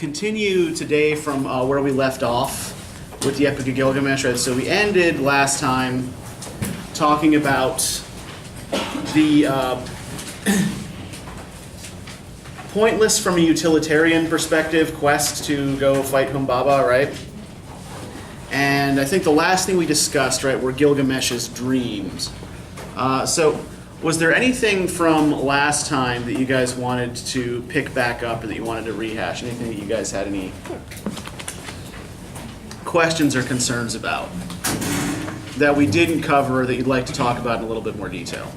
continue today from where we left off with the Epic of Gilgamesh. Right? So we ended last time talking about the pointless from a utilitarian perspective quest to go fight Humbaba, right? And I think the last thing we discussed, right, were Gilgamesh's dreams. So was there anything from last time that you guys wanted to pick back up or that you wanted to rehash? Anything that you guys had any questions or concerns about that we didn't cover that you'd like to talk about in a little bit more detail?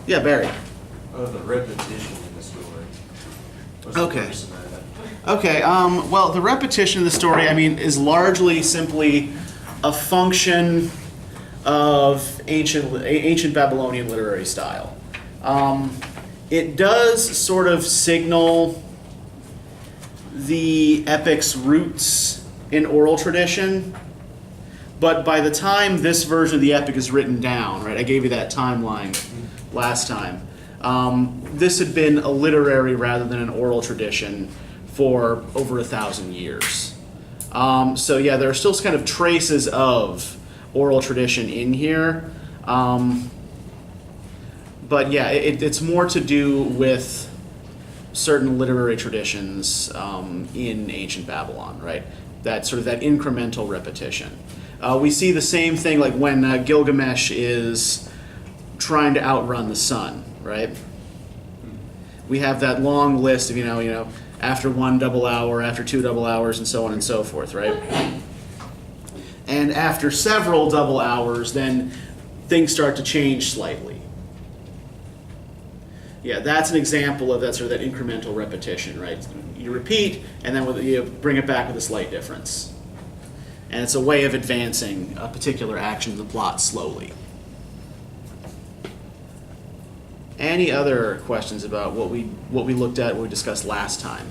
Yeah, Barry. The repetition in the story. What's Okay. the purpose of that? Okay, well, the repetition of the story, I mean, is largely simply a function of ancient Babylonian literary style. It does sort of signal the epic's roots in oral tradition, but by the time this version of the epic is written down, right, I gave you that timeline last time, this had been a literary rather than an oral tradition for over 1,000 years. So yeah, there are still kind of traces of oral tradition in here. But yeah, it's more to do with certain literary traditions in ancient Babylon, right? That sort of that incremental repetition. We see the same thing like when Gilgamesh is trying to outrun the sun, right? We have that long list of, you know, after one double hour, after two double hours, and so on and so forth, right? And after several double hours, then things start to change slightly. Yeah, that's an example of that sort of that incremental repetition, right? You repeat, and then you bring it back with a slight difference. And it's a way of advancing a particular action in the plot slowly. Any other questions about what we looked at, what we discussed last time?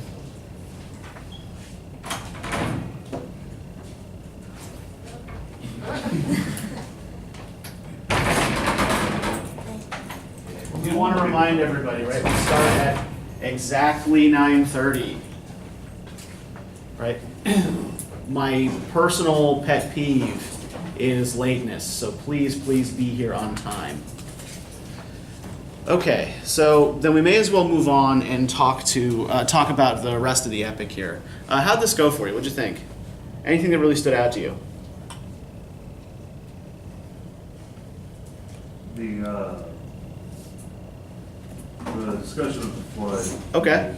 We want to remind everybody, right? We start at exactly 9:30, right? My personal pet peeve is lateness, so please be here on time. Okay, so then we may as well move on and talk about the rest of the epic here. How'd this go for you? What'd you think? Anything that really stood out to you? The discussion of the flood. Okay.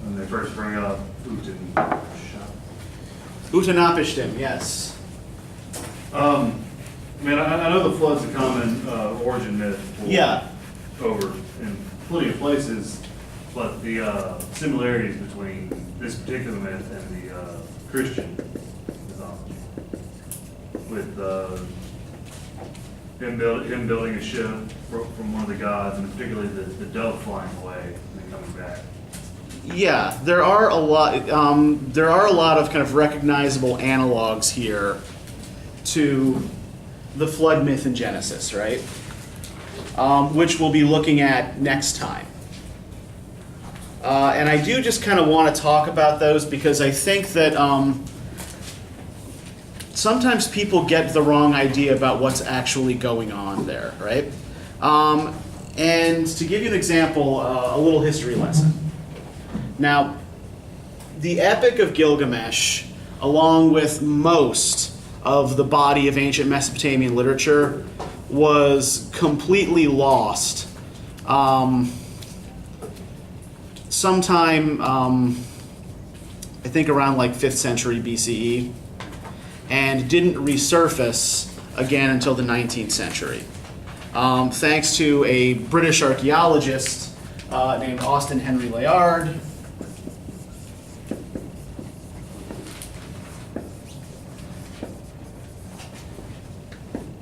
When they first bring up Utanapishtim, yes. I know the flood's a common origin myth Yeah. over in plenty of places, but the similarities between this particular myth and the Christian mythology, with him building a ship from one of the gods, and particularly the dove flying away and then coming back. Yeah, there are a lot. There are a lot of kind of recognizable analogs here to the flood myth in Genesis, right? Which we'll be looking at next time. And I do just kind of want to talk about those because I think that sometimes people get the wrong idea about what's actually going on there, right? And to give you an example, a little history lesson. Now, the Epic of Gilgamesh, along with most of the body of ancient Mesopotamian literature, was completely lost sometime, I think around like 5th century BCE, and didn't resurface again until the 19th century. Thanks to a British archaeologist named Austin Henry Layard,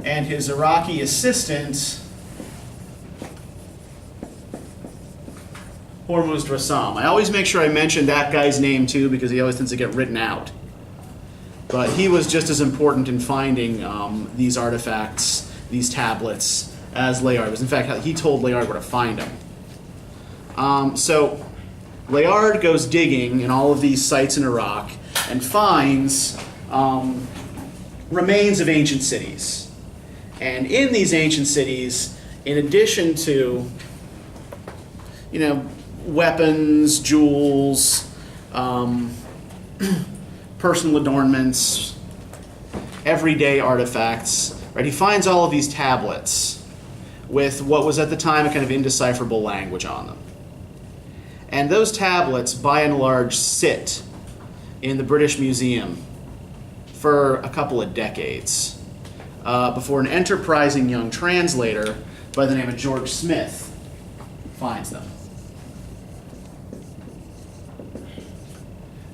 and his Iraqi assistant, Hormuzd Rassam. I always make sure I mention that guy's name too because he always tends to get written out. But he was just as important in finding these artifacts, these tablets, as Layard was. In fact, he told Layard where to find them. So Layard goes digging in all of these sites in Iraq and finds remains of ancient cities. And in these ancient cities, in addition to, weapons, jewels, personal adornments, everyday artifacts, right? He finds all of these tablets with what was at the time a kind of indecipherable language on them. And those tablets, by and large, sit in the British Museum for a couple of decades before an enterprising young translator by the name of George Smith finds them.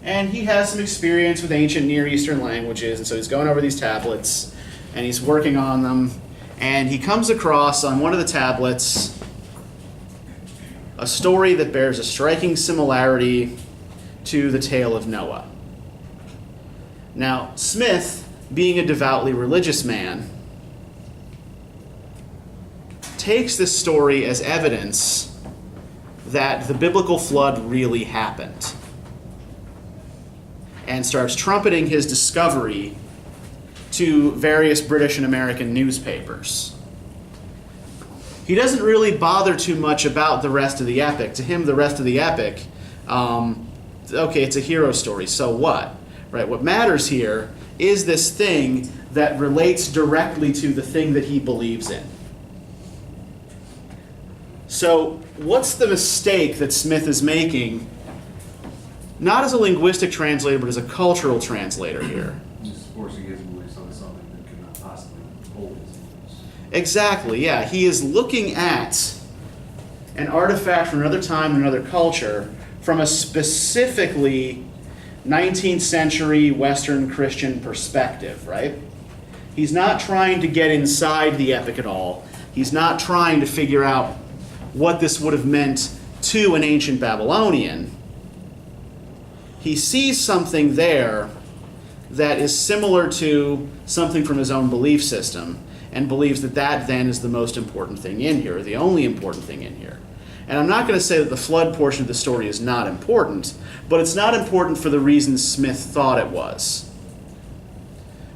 And he has some experience with ancient Near Eastern languages, and so he's going over these tablets, and he's working on them, and he comes across on one of the tablets a story that bears a striking similarity to the tale of Noah. Now, Smith, being a devoutly religious man, takes this story as evidence that the biblical flood really happened, and starts trumpeting his discovery to various British and American newspapers. He doesn't really bother too much about the rest of the epic. To him, the rest of the epic, okay, it's a hero story, so what? Right? What matters here is this thing that relates directly to the thing that he believes in. So, what's the mistake that Smith is making, not as a linguistic translator, but as a cultural translator here? Just forcing his beliefs onto something that could not possibly hold his beliefs. Exactly, yeah. He is looking at an artifact from another time and another culture from a specifically 19th century Western Christian perspective, right? He's not trying to get inside the epic at all. He's not trying to figure out what this would have meant to an ancient Babylonian. He sees something there that is similar to something from his own belief system and believes that that then is the most important thing in here, or the only important thing in here. And I'm not going to say that the flood portion of the story is not important, but it's not important for the reasons Smith thought it was.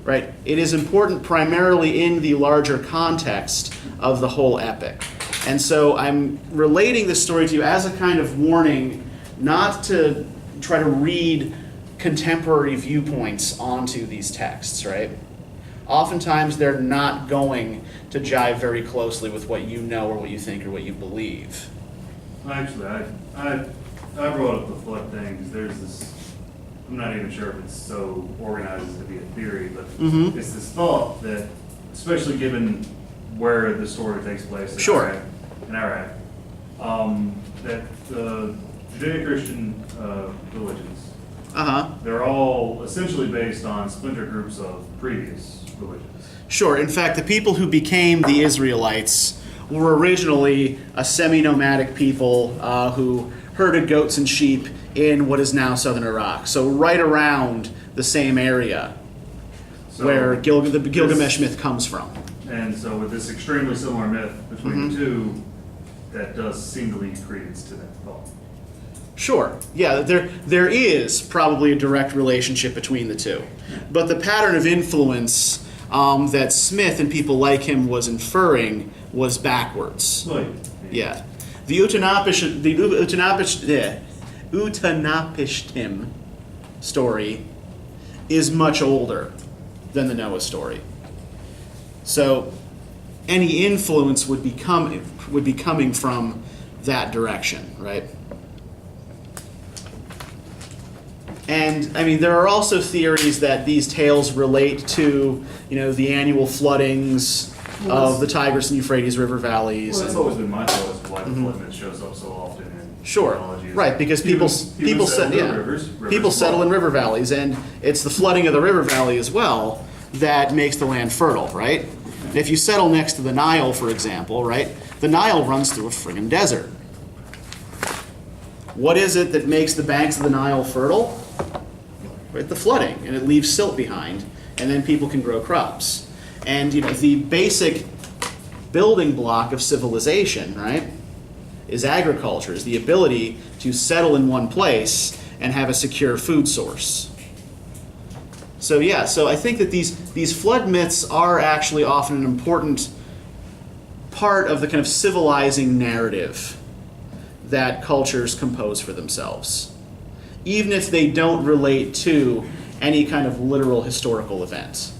Right? It is important primarily in the larger context of the whole epic. And so I'm relating this story to you as a kind of warning not to try to read contemporary viewpoints onto these texts, right? Oftentimes they're not going to jive very closely with what you know or what you think or what you believe. Actually, I brought up the flood thing because there's this, I'm not even sure if it's so organized as to be a theory, but it's this thought that, especially given where the story takes place in Iraq, that the Judeo-Christian religions, they're all essentially based on splinter groups of previous religions. Sure. In fact, the people who became the Israelites were originally a semi-nomadic people who herded goats and sheep in what is now southern Iraq. So right around the same area where the Gilgamesh myth comes from. And so with this extremely similar myth between the two, that does seem to lead credence to that thought. Sure. Yeah, there is probably a direct relationship between the two. But the pattern of influence that Smith and people like him was inferring was backwards. Right. Yeah. The Utanapishtim story is much older than the Noah story. So any influence would be coming from that direction, right? And I mean, there are also theories that these tales relate to, the annual floodings of the Tigris and Euphrates river valleys. Well, that's always been my thought as to why the flood myth shows up so often in Sure, Analogies. right, because people settle in river valleys, and it's the flooding of the river valley as well that makes the land fertile, right? If you settle next to the Nile, for example, right, the Nile runs through a friggin' desert. What is it that makes the banks of the Nile fertile? Right, the flooding, and it leaves silt behind, and then people can grow crops. And the basic building block of civilization, right, is agriculture, is the ability to settle in one place and have a secure food source. So yeah, so I think that these flood myths are actually often an important part of the kind of civilizing narrative that cultures compose for themselves, even if they don't relate to any kind of literal historical event.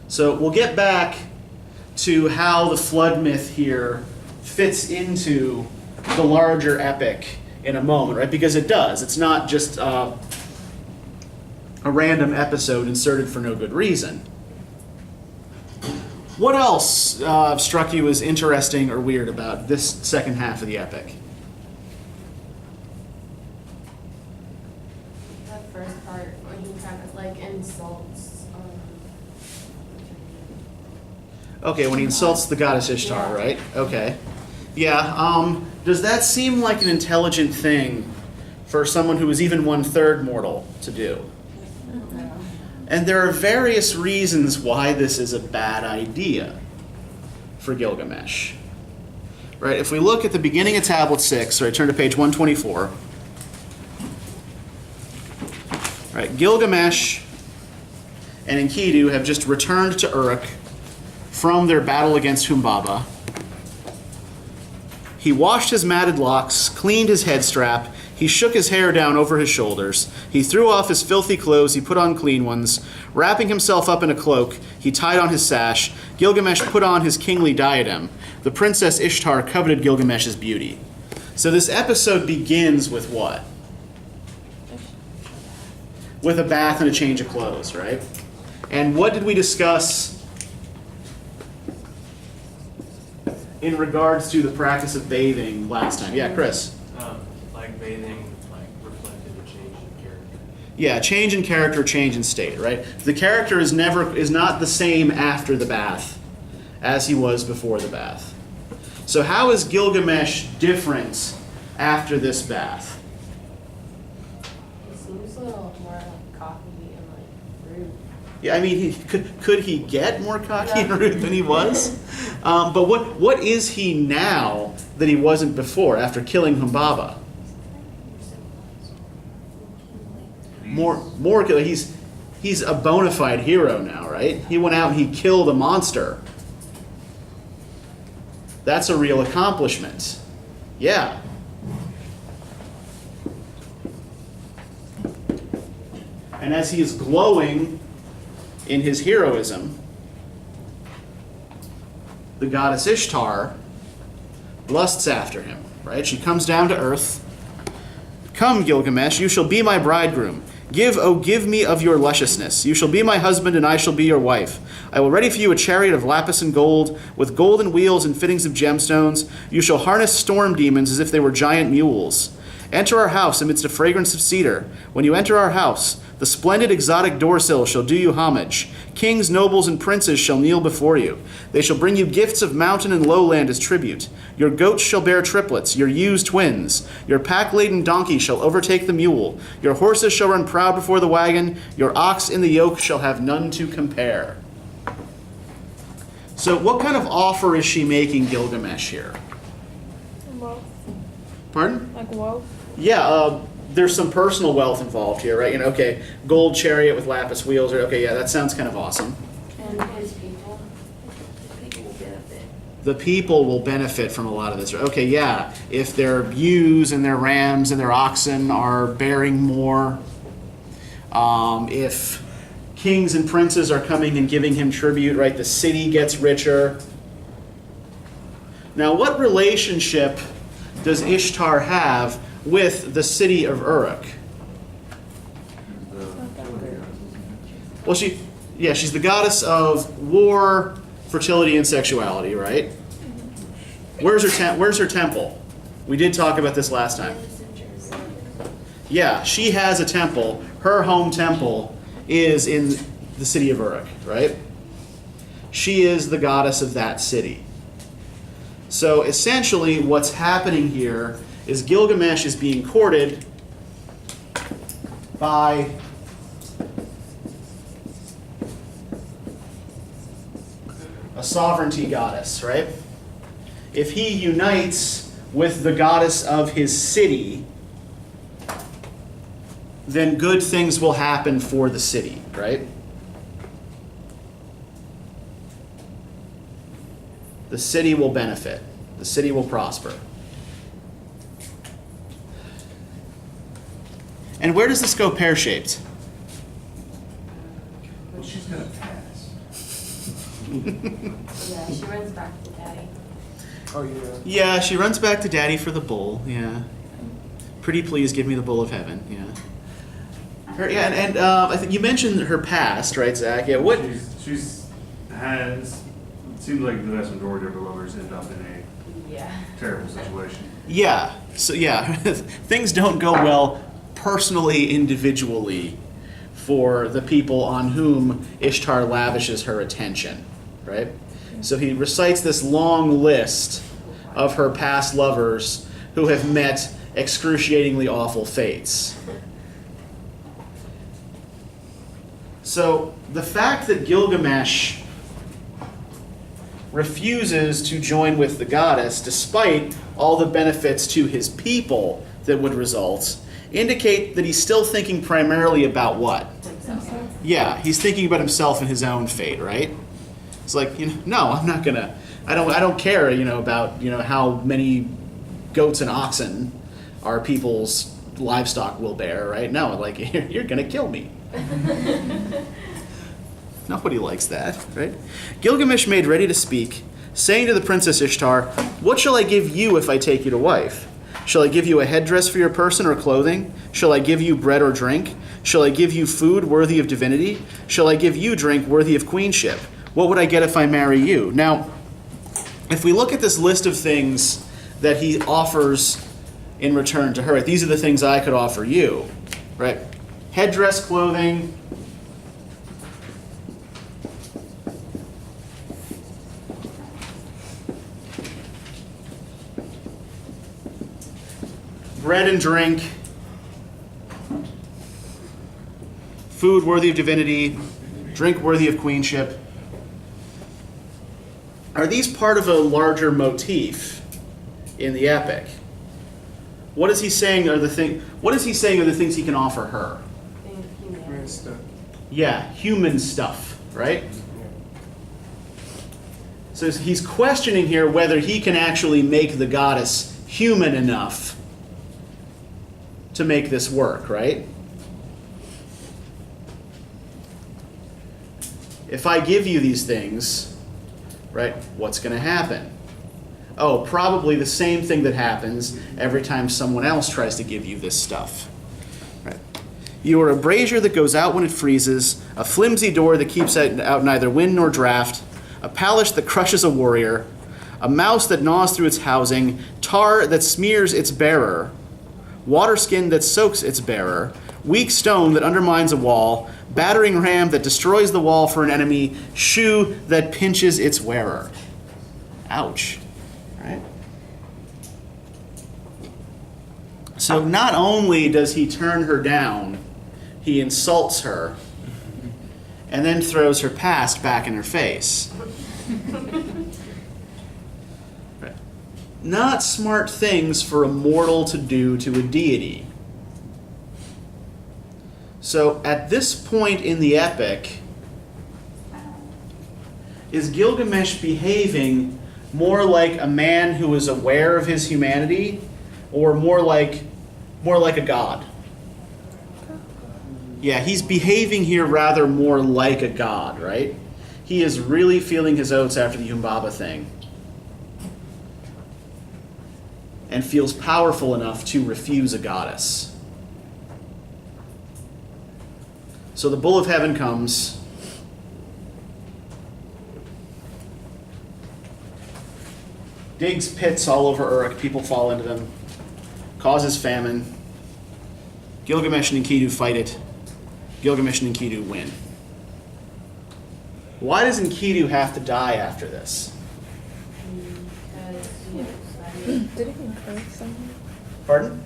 So we'll get back to how the flood myth here fits into the larger epic in a moment, right? Because it does. It's not just a random episode inserted for no good reason. What else struck you as interesting or weird about this second half of the epic? That first part when he kind of like insults. Okay, when he insults the goddess Ishtar, Yeah. right? Okay. Yeah, does that seem like an intelligent thing for someone who is even 1/3 mortal to do? And there are various reasons why this is a bad idea for Gilgamesh. Right, if we look at the beginning of Tablet 6, right, turn to page 124. Right, Gilgamesh and Enkidu have just returned to Uruk from their battle against Humbaba. He washed his matted locks, cleaned his head strap, he shook his hair down over his shoulders, he threw off his filthy clothes, he put on clean ones. Wrapping himself up in a cloak, he tied on his sash. Gilgamesh put on his kingly diadem. The princess Ishtar coveted Gilgamesh's beauty. So this episode begins with what? With a bath and a change of clothes, right? And what did we discuss in regards to the practice of bathing last time? Yeah, Chris. Like bathing, like reflected a change in character. Yeah, change in character, change in state, right? The character is not the same after the bath as he was before the bath. So how is Gilgamesh different after this bath? He seems a little more like cocky and like rude. Yeah, I mean, could he get more cocky and Yeah. rude than he was? But what is he now that he wasn't before after killing Humbaba? More killer. He's a bona fide hero now, right? He went out and he killed a monster. That's a real accomplishment. Yeah. And as he is glowing in his heroism, the goddess Ishtar lusts after him, right? She comes down to earth. Come, Gilgamesh, you shall be my bridegroom. Give me of your lusciousness. You shall be my husband, and I shall be your wife. I will ready for you a chariot of lapis and gold, with golden wheels and fittings of gemstones. You shall harness storm demons as if they were giant mules. Enter our house amidst a fragrance of cedar. When you enter our house, the splendid exotic doorsill shall do you homage. Kings, nobles, and princes shall kneel before you. They shall bring you gifts of mountain and lowland as tribute. Your goats shall bear triplets, your ewes twins. Your pack-laden donkey shall overtake the mule. Your horses shall run proud before the wagon. Your ox in the yoke shall have none to compare. So what kind of offer is she making Gilgamesh here? Wealth. Pardon? Like wealth. Yeah, there's some personal wealth involved here, right? Okay, gold chariot with lapis wheels. Or okay, yeah, that sounds kind of awesome. And his people. The people will benefit from a lot of this. Okay, yeah, if their ewes and their rams and their oxen are bearing more, if kings and princes are coming and giving him tribute, right, the city gets richer. Now, what relationship does Ishtar have with the city of Uruk? Well, she's the goddess of war, fertility, and sexuality, right? Where's her temple? We did talk about this last time. Yeah, she has a temple. Her home temple is in the city of Uruk, right? She is the goddess of that city. So essentially what's happening here is Gilgamesh is being courted by a sovereignty goddess, right? if he unites with the goddess of his city, then good things will happen for the city, right? The city will benefit. The city will prosper. And where does this go pear-shaped? Well, she's gonna pass. Yeah, she runs back to daddy. Oh, yeah. Yeah, she runs back to daddy for the bowl, yeah. Pretty please give me the bowl of heaven, yeah. I think you mentioned her past, right, Zach? Yeah, what? She's has. It seems like the vast majority of her lovers end up in Yeah. a terrible situation. Yeah, so yeah, things don't go well personally, individually, for the people on whom Ishtar lavishes her attention, right? So he recites this long list of her past lovers who have met excruciatingly awful fates. So the fact that Gilgamesh refuses to join with the goddess, despite all the benefits to his people that would result, indicate that he's still thinking primarily about what? Yeah, he's thinking about himself and his own fate, right? It's like, no, I'm not gonna. I don't care, about how many goats and oxen our people's livestock will bear, right? No, like you're gonna kill me. Nobody likes that, right? Gilgamesh made ready to speak, saying to the princess Ishtar, "What shall I give you if I take you to wife? Shall I give you a headdress for your person or clothing? Shall I give you bread or drink? Shall I give you food worthy of divinity? Shall I give you drink worthy of queenship? What would I get if I marry you?" Now, if we look at this list of things that he offers in return to her, these are the things I could offer you, right? Headdress, clothing, bread and drink, food worthy of divinity, drink worthy of queenship. Are these part of a larger motif in the epic? What is he saying are the things he can offer her? Human stuff. Yeah, human stuff, right? So he's questioning here whether he can actually make the goddess human enough to make this work, right? If I give you these things, right, what's going to happen? Oh, probably the same thing that happens every time someone else tries to give you this stuff. Right? You are a brazier that goes out when it freezes, a flimsy door that keeps out neither wind nor draft, a palace that crushes a warrior, a mouse that gnaws through its housing, tar that smears its bearer, water skin that soaks its bearer, weak stone that undermines a wall, battering ram that destroys the wall for an enemy, shoe that pinches its wearer. Ouch. Right? So not only does he turn her down, he insults her and then throws her past back in her face. Right. Not smart things for a mortal to do to a deity. So at this point in the epic, is Gilgamesh behaving more like a man who is aware of his humanity, or more like a god? Yeah, he's behaving here rather more like a god, right? He is really feeling his oats after the Humbaba thing, and feels powerful enough to refuse a goddess. So the bull of heaven comes. Digs pits all over Uruk, people fall into them, causes famine. Gilgamesh and Enkidu fight it. Gilgamesh and Enkidu win. Why does Enkidu have to die after this? Did he curse someone? Pardon?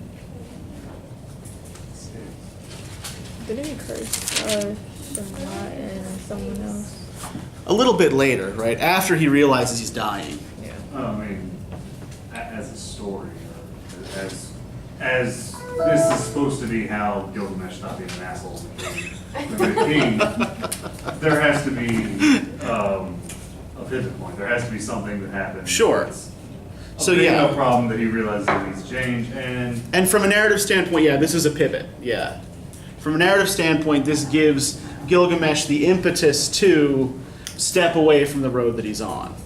Didn't he curse Shema and someone else? A little bit later, right? After he realizes he's dying. I mean, story. As this is supposed to be how Gilgamesh stopped being an asshole and became a king, there has to be a pivot point. There has to be something that happens. Sure. That's So, a big yeah. enough problem that he realizes he needs to change, And from a narrative standpoint, yeah, this is a pivot. Yeah. From a narrative standpoint, this gives Gilgamesh the impetus to step away from the road that he's on.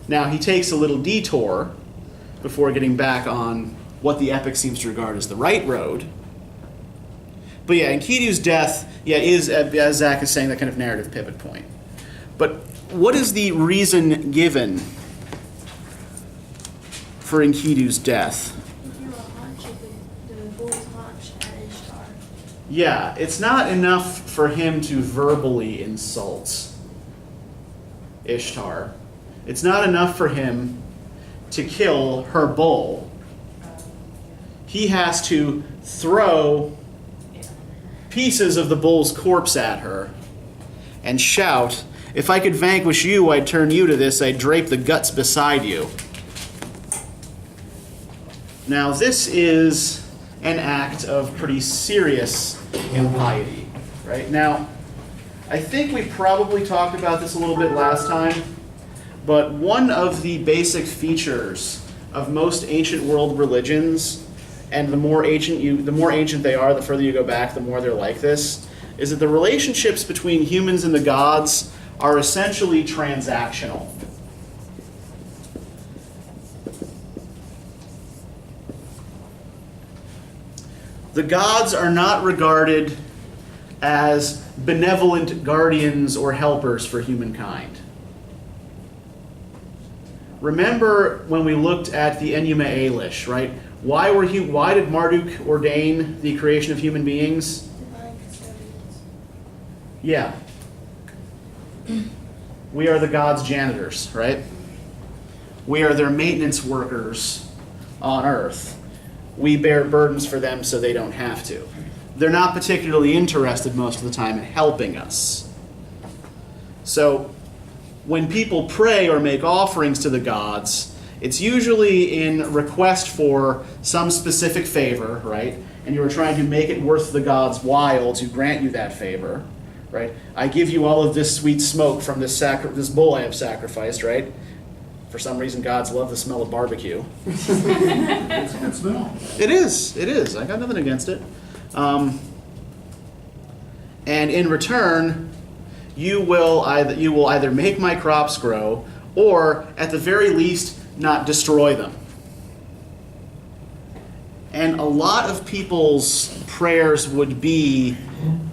Now, he takes a little detour before getting back on what the epic seems to regard as the right road. But yeah, Enkidu's death, yeah, is, as Zach is saying, that kind of narrative pivot point. But what is the reason given for Enkidu's death? You were haunch the bull's haunch at Ishtar. Yeah, it's not enough for him to verbally insult Ishtar. It's not enough for him to kill her bull. He has to throw pieces of the bull's corpse at her and shout, "If I could vanquish you, I'd turn you to this. I'd drape the guts beside you." Now, this is an act of pretty serious impiety, right? Now, I think we probably talked about this a little bit last time, but one of the basic features of most ancient world religions, and the more ancient they are, the further you go back, the more they're like this, is that the relationships between humans and the gods are essentially transactional. The gods are not regarded as benevolent guardians or helpers for humankind. Remember when we looked at the Enuma Elish, right? Why did Marduk ordain the creation of human beings? Divine custodians. Yeah. We are the gods' janitors, right? We are their maintenance workers on Earth. We bear burdens for them so they don't have to. They're not particularly interested most of the time in helping us. So when people pray or make offerings to the gods, it's usually in request for some specific favor, right? And you are trying to make it worth the gods' while to grant you that favor, right? I give you all of this sweet smoke from this bull I have sacrificed, right? For some reason, gods love the smell of barbecue. It's a good smell. It is. I got nothing against it. And in return, you will either make my crops grow, or at the very least, not destroy them. And a lot of people's prayers would be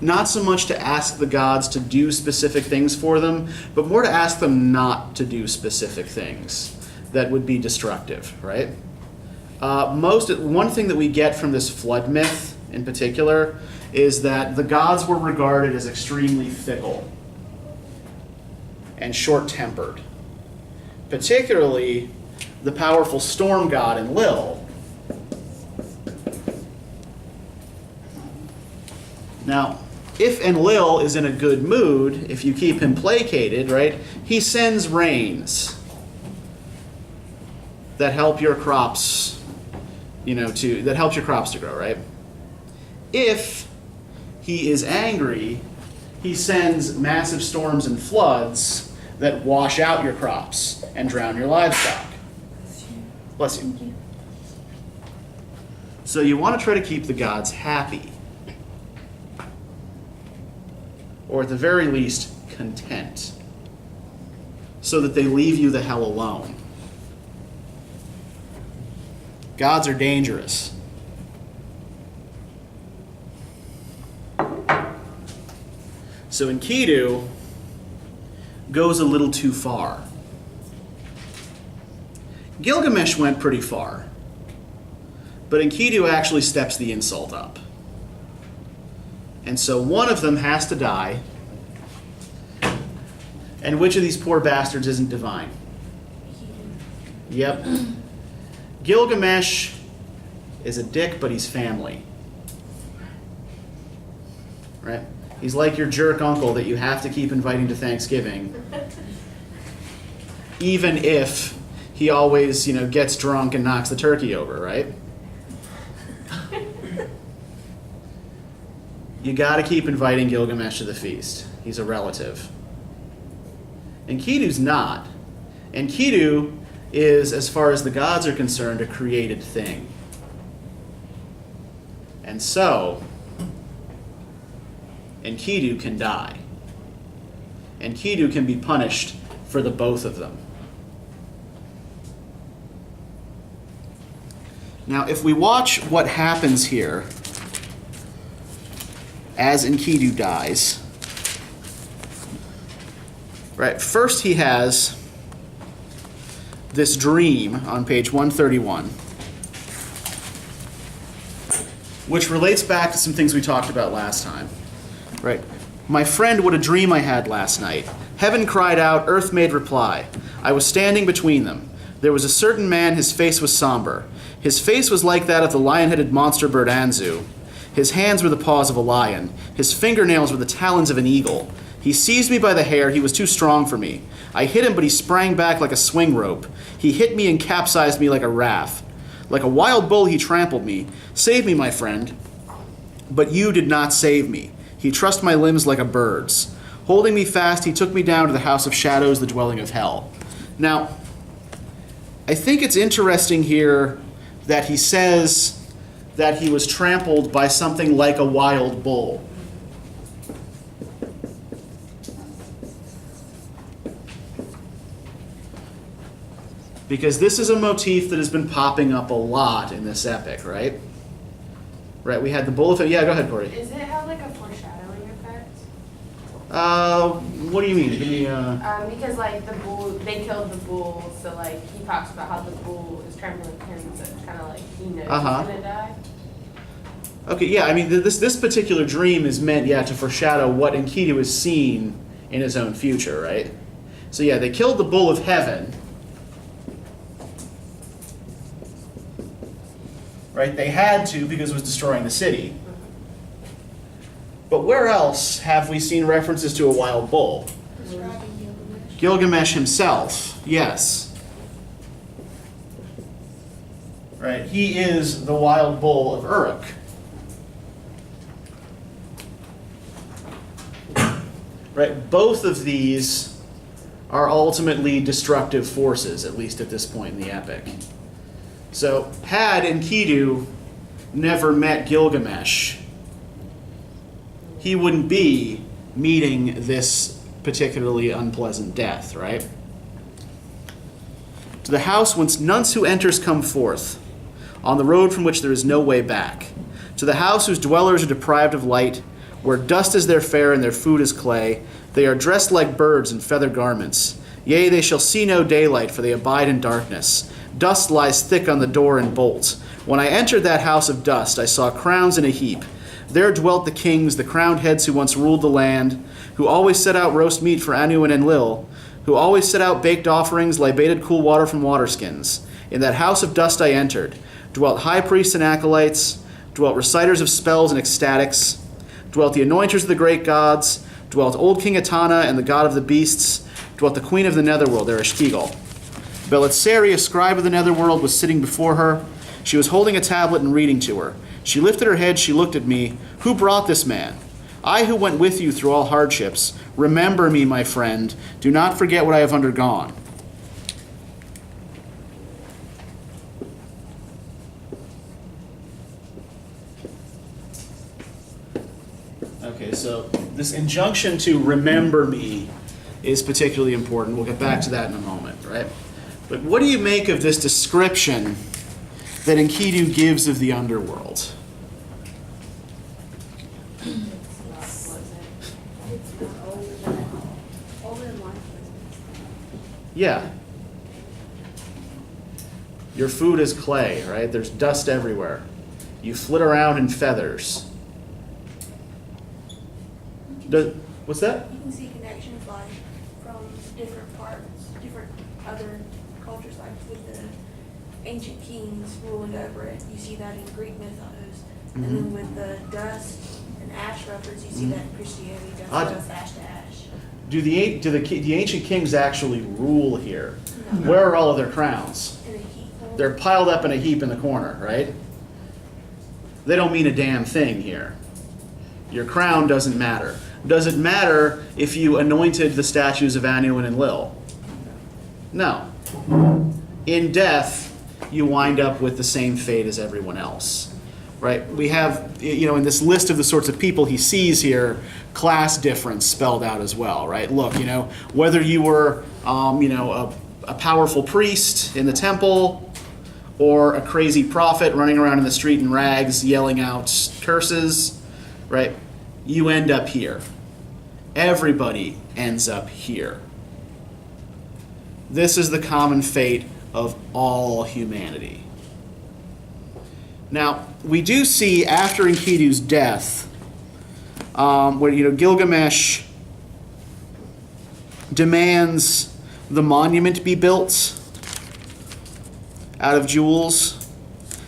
not so much to ask the gods to do specific things for them, but more to ask them not to do specific things that would be destructive, right? One thing that we get from this flood myth in particular is that the gods were regarded as extremely fickle and short-tempered. Particularly the powerful storm god Enlil. Now, if Enlil is in a good mood, if you keep him placated, right, he sends rains that help your crops, that helps your crops to grow, right? If he is angry, he sends massive storms and floods that wash out your crops and drown your livestock. Bless you. So you want to try to keep the gods happy. Or at the very least, content. So that they leave you the hell alone. Gods are dangerous. So Enkidu goes a little too far. Gilgamesh went pretty far. But Enkidu actually steps the insult up. And so one of them has to die. And which of these poor bastards isn't divine? Yep. Gilgamesh is a dick, but he's family. Right? He's like your jerk uncle that you have to keep inviting to Thanksgiving. Even if he always, gets drunk and knocks the turkey over, right? You got to keep inviting Gilgamesh to the feast. He's a relative. Enkidu's not. Enkidu is, as far as the gods are concerned, a created thing. And so, Enkidu can die. Enkidu can be punished for the both of them. Now, if we watch what happens here as Enkidu dies, right, first he has this dream on page 131, which relates back to some things we talked about last time. Right. My friend, what a dream I had last night. Heaven cried out, earth made reply. I was standing between them. There was a certain man, his face was somber. His face was like that of the lion-headed monster bird Anzu. His hands were the paws of a lion. His fingernails were the talons of an eagle. He seized me by the hair. He was too strong for me. I hit him, but he sprang back like a swing rope. He hit me and capsized me like a raft. Like a wild bull, he trampled me. Save me, my friend. But you did not save me. He trussed my limbs like a bird's. Holding me fast, he took me down to the house of shadows, the dwelling of hell. Now, I think it's interesting here that he says that he was trampled by something like a wild bull. Because this is a motif that has been popping up a lot in this epic, right? Right, we had the bull effect. Yeah, go ahead, Corey. Does it have like a foreshadowing effect? What do you mean? Give me, Because like the bull, they killed the bull, so like he talks about how the bull is trampling him, so it's kind of like he knows he's gonna die. Okay, yeah, I mean, this particular dream is meant, to foreshadow what Enkidu has seen in his own future, right? So yeah, they killed the bull of heaven. Right? They had to because it was destroying the city. But where else have we seen references to a wild bull? Gilgamesh himself, yes. Right? He is the wild bull of Uruk. Right? Both of these are ultimately destructive forces, at least at this point in the epic. So, had Enkidu never met Gilgamesh, he wouldn't be meeting this particularly unpleasant death, right? To the house whence none who enters come forth, on the road from which there is no way back. To the house whose dwellers are deprived of light, where dust is their fare and their food is clay. They are dressed like birds in feather garments. Yea, they shall see no daylight, for they abide in darkness. Dust lies thick on the door and bolts. When I entered that house of dust, I saw crowns in a heap. There dwelt the kings, the crowned heads who once ruled the land, who always set out roast meat for Anu and Enlil, who always set out baked offerings, libated cool water from waterskins. In that house of dust I entered. Dwelt high priests and acolytes, dwelt reciters of spells and ecstatics, dwelt the anointers of the great gods, dwelt old King Etana and the god of the beasts, dwelt the queen of the netherworld, Ereshkigal. Belitseri, a scribe of the netherworld, was sitting before her. She was holding a tablet and reading to her. She lifted her head, she looked at me. Who brought this man? I who went with you through all hardships. Remember me, my friend. Do not forget what I have undergone. Okay, so this injunction to remember me is particularly important. We'll get back to that in a moment, right? But what do you make of this description that Enkidu gives of the underworld? Yeah. Your food is clay, right? There's dust everywhere. You flit around in feathers. What's that? You can see connections like from different parts, different other cultures, like with the ancient kings ruling over it. You see that in Greek mythos. And then with the dust and ash reference, you see that in Christianity, dust, ash to ash. Do the ancient kings actually rule here? No. Where are all of their crowns? In a heap. They're piled up in a heap in the corner, right? They don't mean a damn thing here. Your crown doesn't matter. Does it matter if you anointed the statues of Anu and Enlil? No. In death, you wind up with the same fate as everyone else, right? We have, in this list of the sorts of people he sees here, class difference spelled out as well, right? Look, whether you were, a powerful priest in the temple or a crazy prophet running around in the street in rags yelling out curses, right? You end up here. Everybody ends up here. This is the common fate of all humanity. Now, we do see after Enkidu's death, where Gilgamesh demands the monument be built out of jewels,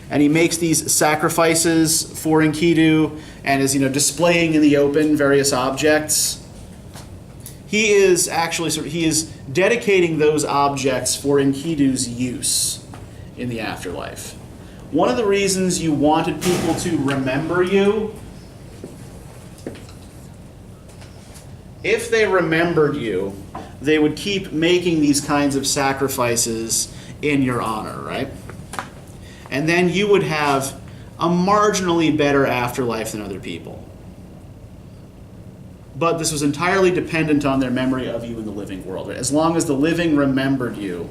and he makes these sacrifices for Enkidu, and is displaying in the open various objects. He is actually he is dedicating those objects for Enkidu's use in the afterlife. One of the reasons you wanted people to remember you, if they remembered you, they would keep making these kinds of sacrifices in your honor, right? And then you would have a marginally better afterlife than other people. But this was entirely dependent on their memory of you in the living world. Right? As long as the living remembered you,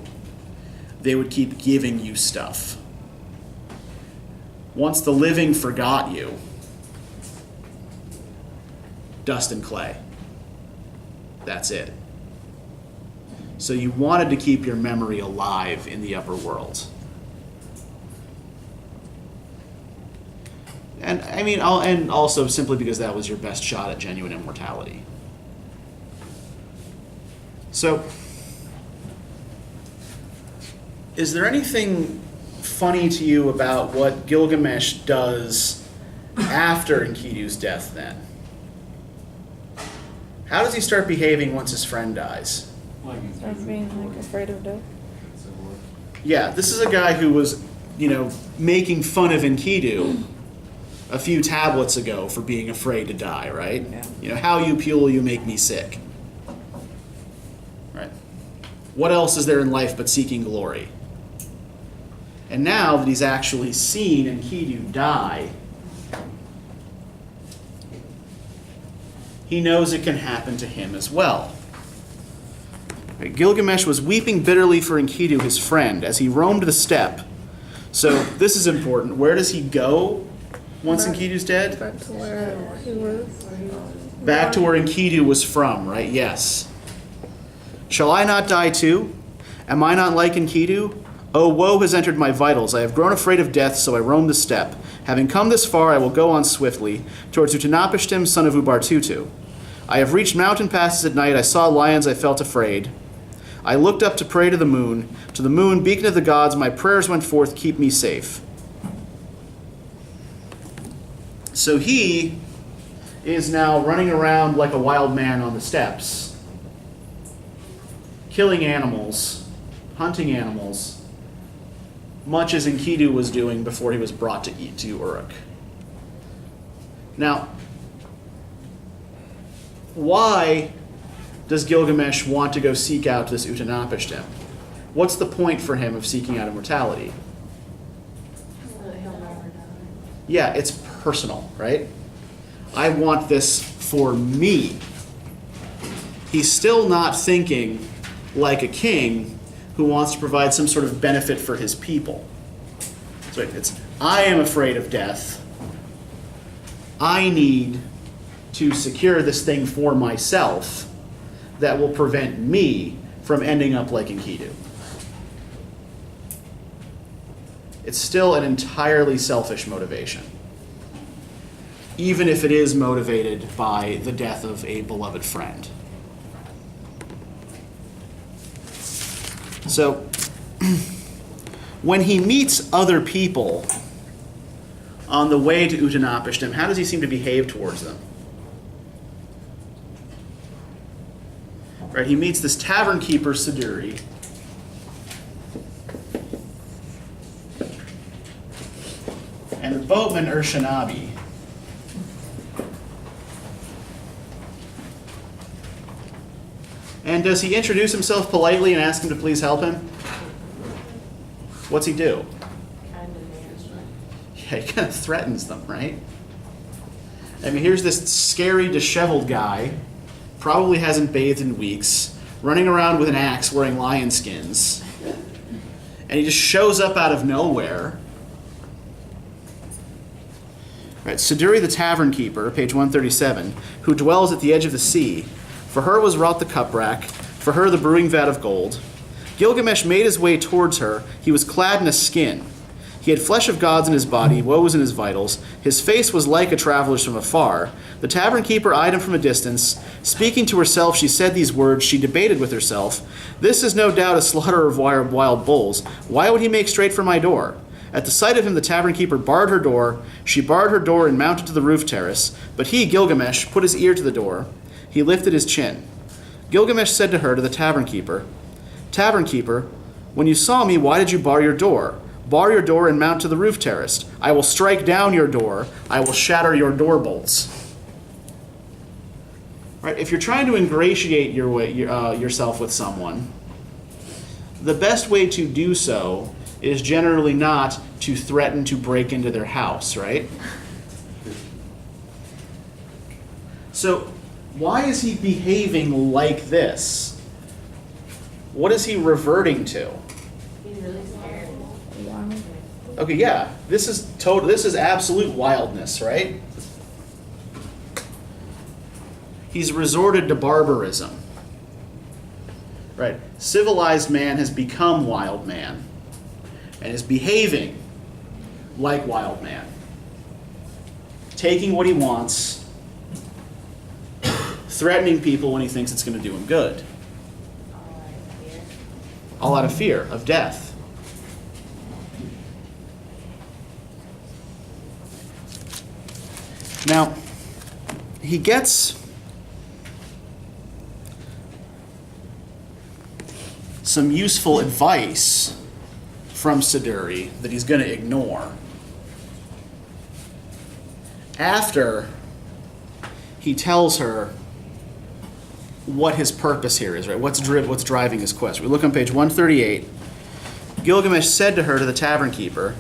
they would keep giving you stuff. Once the living forgot you, dust and clay. That's it. So you wanted to keep your memory alive in the upper world. And also simply because that was your best shot at genuine immortality. So, is there anything funny to you about what Gilgamesh does after Enkidu's death then? How does he start behaving once his friend dies? Start being afraid of death. Yeah, this is a guy who was, making fun of Enkidu a few tablets ago for being afraid to die, right? Yeah. How you pule, you make me sick. Right? What else is there in life but seeking glory? And now that he's actually seen Enkidu die, he knows it can happen to him as well. Right? Gilgamesh was weeping bitterly for Enkidu, his friend, as he roamed the steppe. So this is important. Where does he go once Enkidu's dead? Back to where he was. Back to where Enkidu was from, right? Yes. Shall I not die too? Am I not like Enkidu? Oh, woe has entered my vitals. I have grown afraid of death, so I roam the steppe. Having come this far, I will go on swiftly, towards Utanapishtim, son of Ubartutu. I have reached mountain passes at night. I saw lions. I felt afraid. I looked up to pray to the moon. To the moon, beacon of the gods, my prayers went forth, keep me safe. So he is now running around like a wild man on the steppes, killing animals, hunting animals, much as Enkidu was doing before he was brought to Uruk. Now, why does Gilgamesh want to go seek out this Utanapishtim? What's the point for him of seeking out immortality? He'll never die. Yeah, it's personal, right? I want this for me. He's still not thinking like a king who wants to provide some sort of benefit for his people. So it's, I am afraid of death. I need to secure this thing for myself that will prevent me from ending up like Enkidu. It's still an entirely selfish motivation, even if it is motivated by the death of a beloved friend. So, when he meets other people on the way to Utanapishtim, how does he seem to behave towards them? Right, he meets this tavern keeper, Saduri, and the boatman Urshanabi. And does he introduce himself politely and ask him to please help him? What's he do? Kind of. Yeah, he kind of threatens them, right? I mean, here's this scary, disheveled guy, probably hasn't bathed in weeks, running around with an axe wearing lion skins, and he just shows up out of nowhere. Right, Siduri the tavern keeper, page 137, who dwells at the edge of the sea. For her was wrought the cup-rack, for her the brewing vat of gold. Gilgamesh made his way towards her. He was clad in a skin. He had flesh of gods in his body, woe was in his vitals. His face was like a traveler's from afar. The tavern keeper eyed him from a distance. Speaking to herself, she said these words. She debated with herself. This is no doubt a slaughter of wild bulls. Why would he make straight for my door? At the sight of him, the tavern keeper barred her door. She barred her door and mounted to the roof terrace. But he, Gilgamesh, put his ear to the door. He lifted his chin. Gilgamesh said to her, to the tavern keeper, when you saw me, why did you bar your door? Bar your door and mount to the roof terrace. I will strike down your door. I will shatter your door bolts. Right? If you're trying to ingratiate yourself with someone, the best way to do so is generally not to threaten to break into their house, right? So, why is he behaving like this? What is he reverting to? He's really scared. Wow. Okay, yeah, this is absolute wildness, right? He's resorted to barbarism. Right? Civilized man has become wild man and is behaving like wild man. Taking what he wants, threatening people when he thinks it's going to do him good. All out of fear of death. Now, he gets some useful advice from Siduri that he's going to ignore after he tells her what his purpose here is, right? What's driving his quest. We look on page 138. Gilgamesh said to her, to the tavern keeper,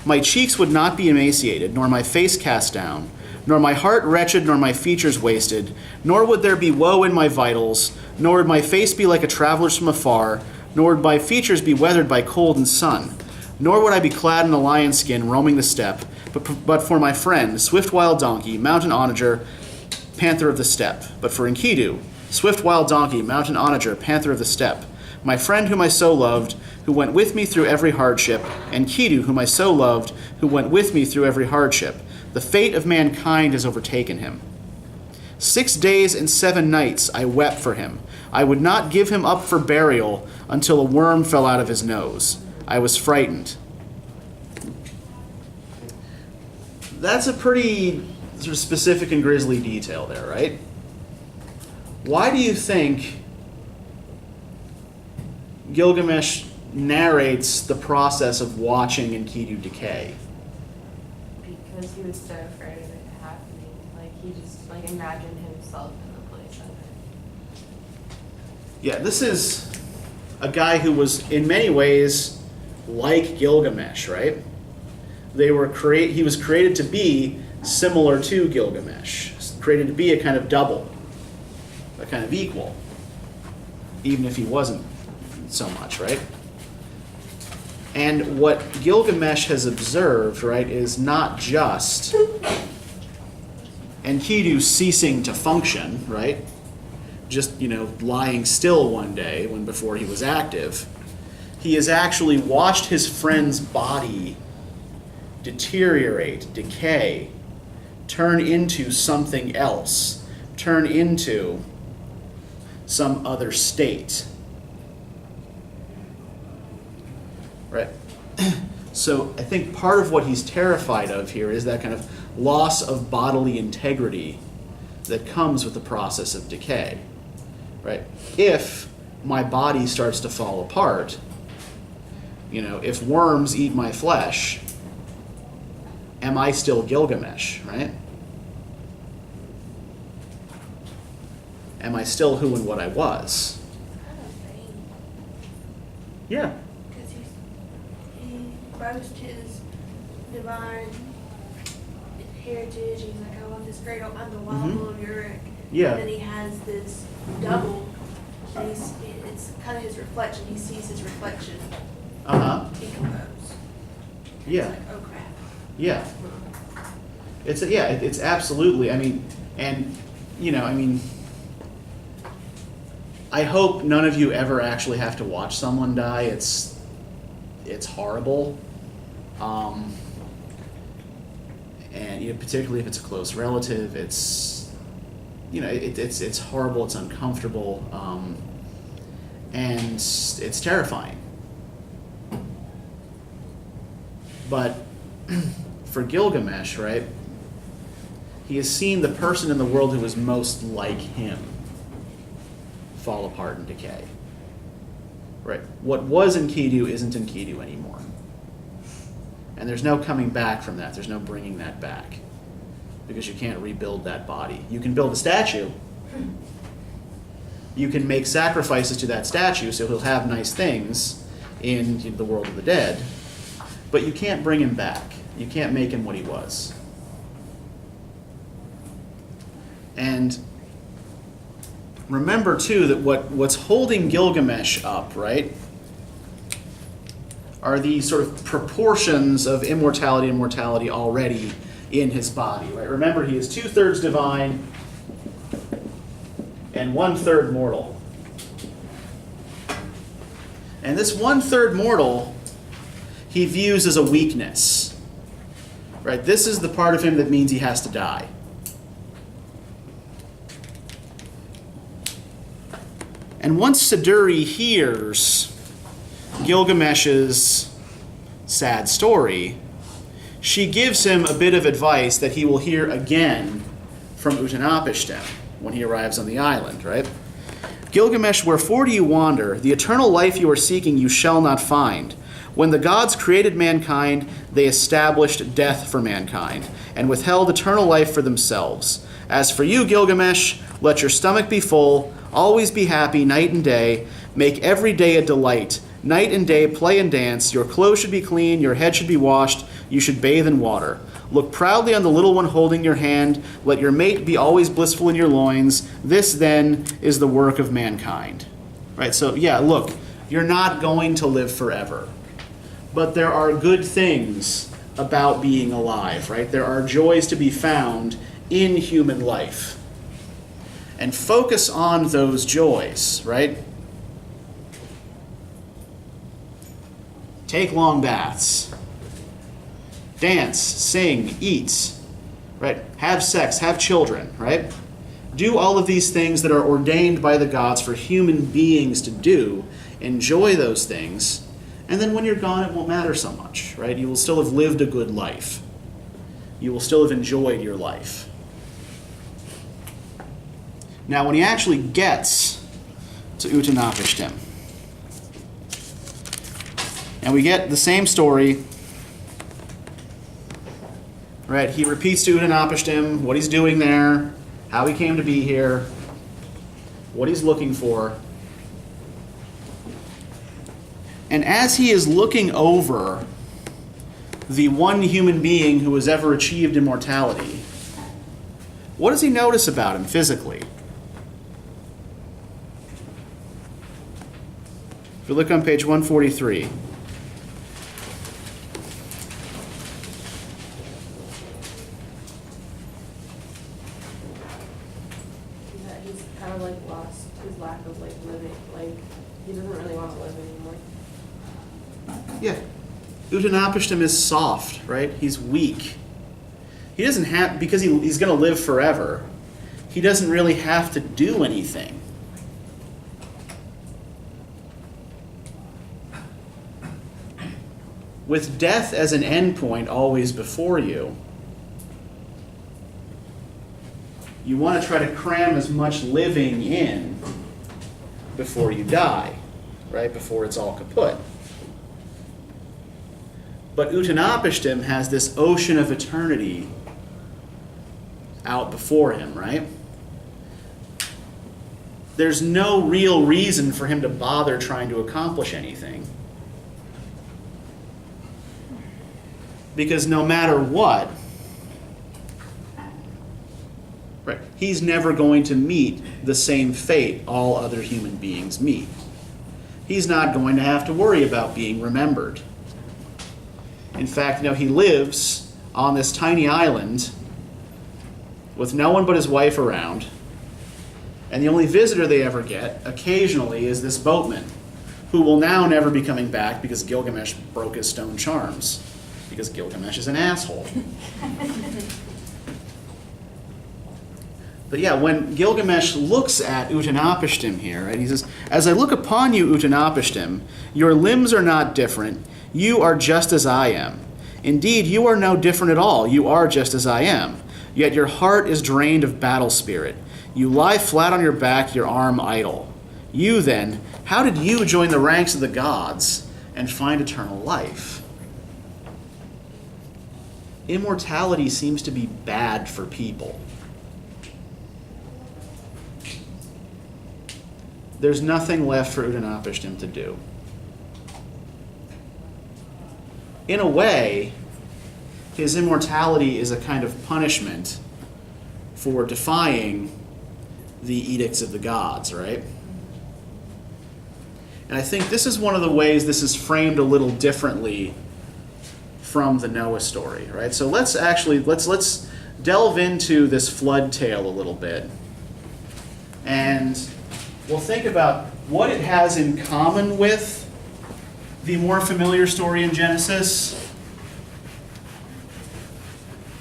my cheeks would not be emaciated, nor my face cast down, nor my heart wretched, nor my features wasted, nor would there be woe in my vitals, nor would my face be like a traveler's from afar, nor would my features be weathered by cold and sun, nor would I be clad in a lion skin roaming the steppe, but for my friend, swift wild donkey, mountain onager, panther of the steppe, but for Enkidu, swift wild donkey, mountain onager, panther of the steppe, my friend whom I so loved, who went with me through every hardship, and Enkidu, whom I so loved, who went with me through every hardship. The fate of mankind has overtaken him. 6 days and 7 nights I wept for him. I would not give him up for burial until a worm fell out of his nose. I was frightened. That's a pretty sort of specific and grisly detail there, right? Why do you think Gilgamesh narrates the process of watching Enkidu decay? Because he was so afraid of it happening. Like, he just, imagined himself in the place of it. Yeah, this is a guy who was, in many ways, like Gilgamesh, right? He was created to be similar to Gilgamesh. Created to be a kind of double, a kind of equal, even if he wasn't so much, right? And what Gilgamesh has observed, right, is not just Enkidu ceasing to function, right? Just, lying still one day when before he was active. He has actually watched his friend's body deteriorate, decay, turn into something else, turn into some other state. Right? So I think part of what he's terrified of here is that kind of loss of bodily integrity that comes with the process of decay. Right? If my body starts to fall apart, if worms eat my flesh, am I still Gilgamesh, right? Am I still who and what I was? Kind of vain, Yeah. because he boasts his divine heritage. He's like, oh, I'm this great, I'm the wild bull of Uruk. Yeah. And then he has this double, and it's kind of his reflection. He sees his reflection decompose. Yeah. It's like, oh crap. Yeah. It's absolutely, I mean, and, you know, I mean, I hope none of you ever actually have to watch someone die. It's horrible. And, you know, particularly if it's a close relative, it's, you know, it's horrible, it's uncomfortable, and it's terrifying. But for Gilgamesh, right, he has seen the person in the world who is most like him fall apart and decay. Right? What was Enkidu isn't Enkidu anymore. And there's no coming back from that. There's no bringing that back. Because you can't rebuild that body. You can build a statue. You can make sacrifices to that statue so he'll have nice things in the world of the dead. But you can't bring him back. You can't make him what he was. And remember, too, that what's holding Gilgamesh up, right, are these sort of proportions of immortality and mortality already in his body, right? Remember, he is 2/3 divine and 1/3 mortal. And this 1/3 mortal he views as a weakness, right? This is the part of him that means he has to die. And once Siduri hears Gilgamesh's sad story, she gives him a bit of advice that he will hear again from Utanapishtim when he arrives on the island, right? Gilgamesh, wherefore do you wander? The eternal life you are seeking you shall not find. When the gods created mankind, they established death for mankind and withheld eternal life for themselves. As for you, Gilgamesh, let your stomach be full, always be happy night and day, make every day a delight. Night and day play and dance, your clothes should be clean, your head should be washed, you should bathe in water. Look proudly on the little one holding your hand, let your mate be always blissful in your loins. This then is the work of mankind. Right, so yeah, look, you're not going to live forever. But there are good things about being alive, right? There are joys to be found in human life. And focus on those joys, right? Take long baths. Dance, sing, eat, right? Have sex, have children, right? Do all of these things that are ordained by the gods for human beings to do. Enjoy those things. And then when you're gone, it won't matter so much, right? You will still have lived a good life. You will still have enjoyed your life. Now, when he actually gets to Utanapishtim, and we get the same story, right? He repeats to Utanapishtim what he's doing there, how he came to be here, what he's looking for. And as he is looking over the one human being who has ever achieved immortality, what does he notice about him physically? If you look on page 143. He's kind of like lost his lack of like living, like he doesn't really want to live anymore. Yeah. Utanapishtim is soft, right? He's weak. He doesn't have, because he's going to live forever, he doesn't really have to do anything. With death as an endpoint always before you, you want to try to cram as much living in before you die, right? Before it's all kaput. But Utnapishtim has this ocean of eternity out before him, right? There's no real reason for him to bother trying to accomplish anything. Because no matter what, right, he's never going to meet the same fate all other human beings meet. He's not going to have to worry about being remembered. In fact, he lives on this tiny island with no one but his wife around, and the only visitor they ever get occasionally is this boatman, who will now never be coming back because Gilgamesh broke his stone charms, because Gilgamesh is an asshole. But yeah, when Gilgamesh looks at Utnapishtim here, right, he says, "As I look upon you, Utnapishtim, your limbs are not different. You are just as I am. Indeed, you are no different at all. You are just as I am. Yet your heart is drained of battle spirit. You lie flat on your back, your arm idle. You then, how did you join the ranks of the gods and find eternal life?" Immortality seems to be bad for people. There's nothing left for Utnapishtim to do. In a way, his immortality is a kind of punishment for defying the edicts of the gods, right? And I think this is one of the ways this is framed a little differently from the Noah story, right? So let's delve into this flood tale a little bit. And we'll think about what it has in common with the more familiar story in Genesis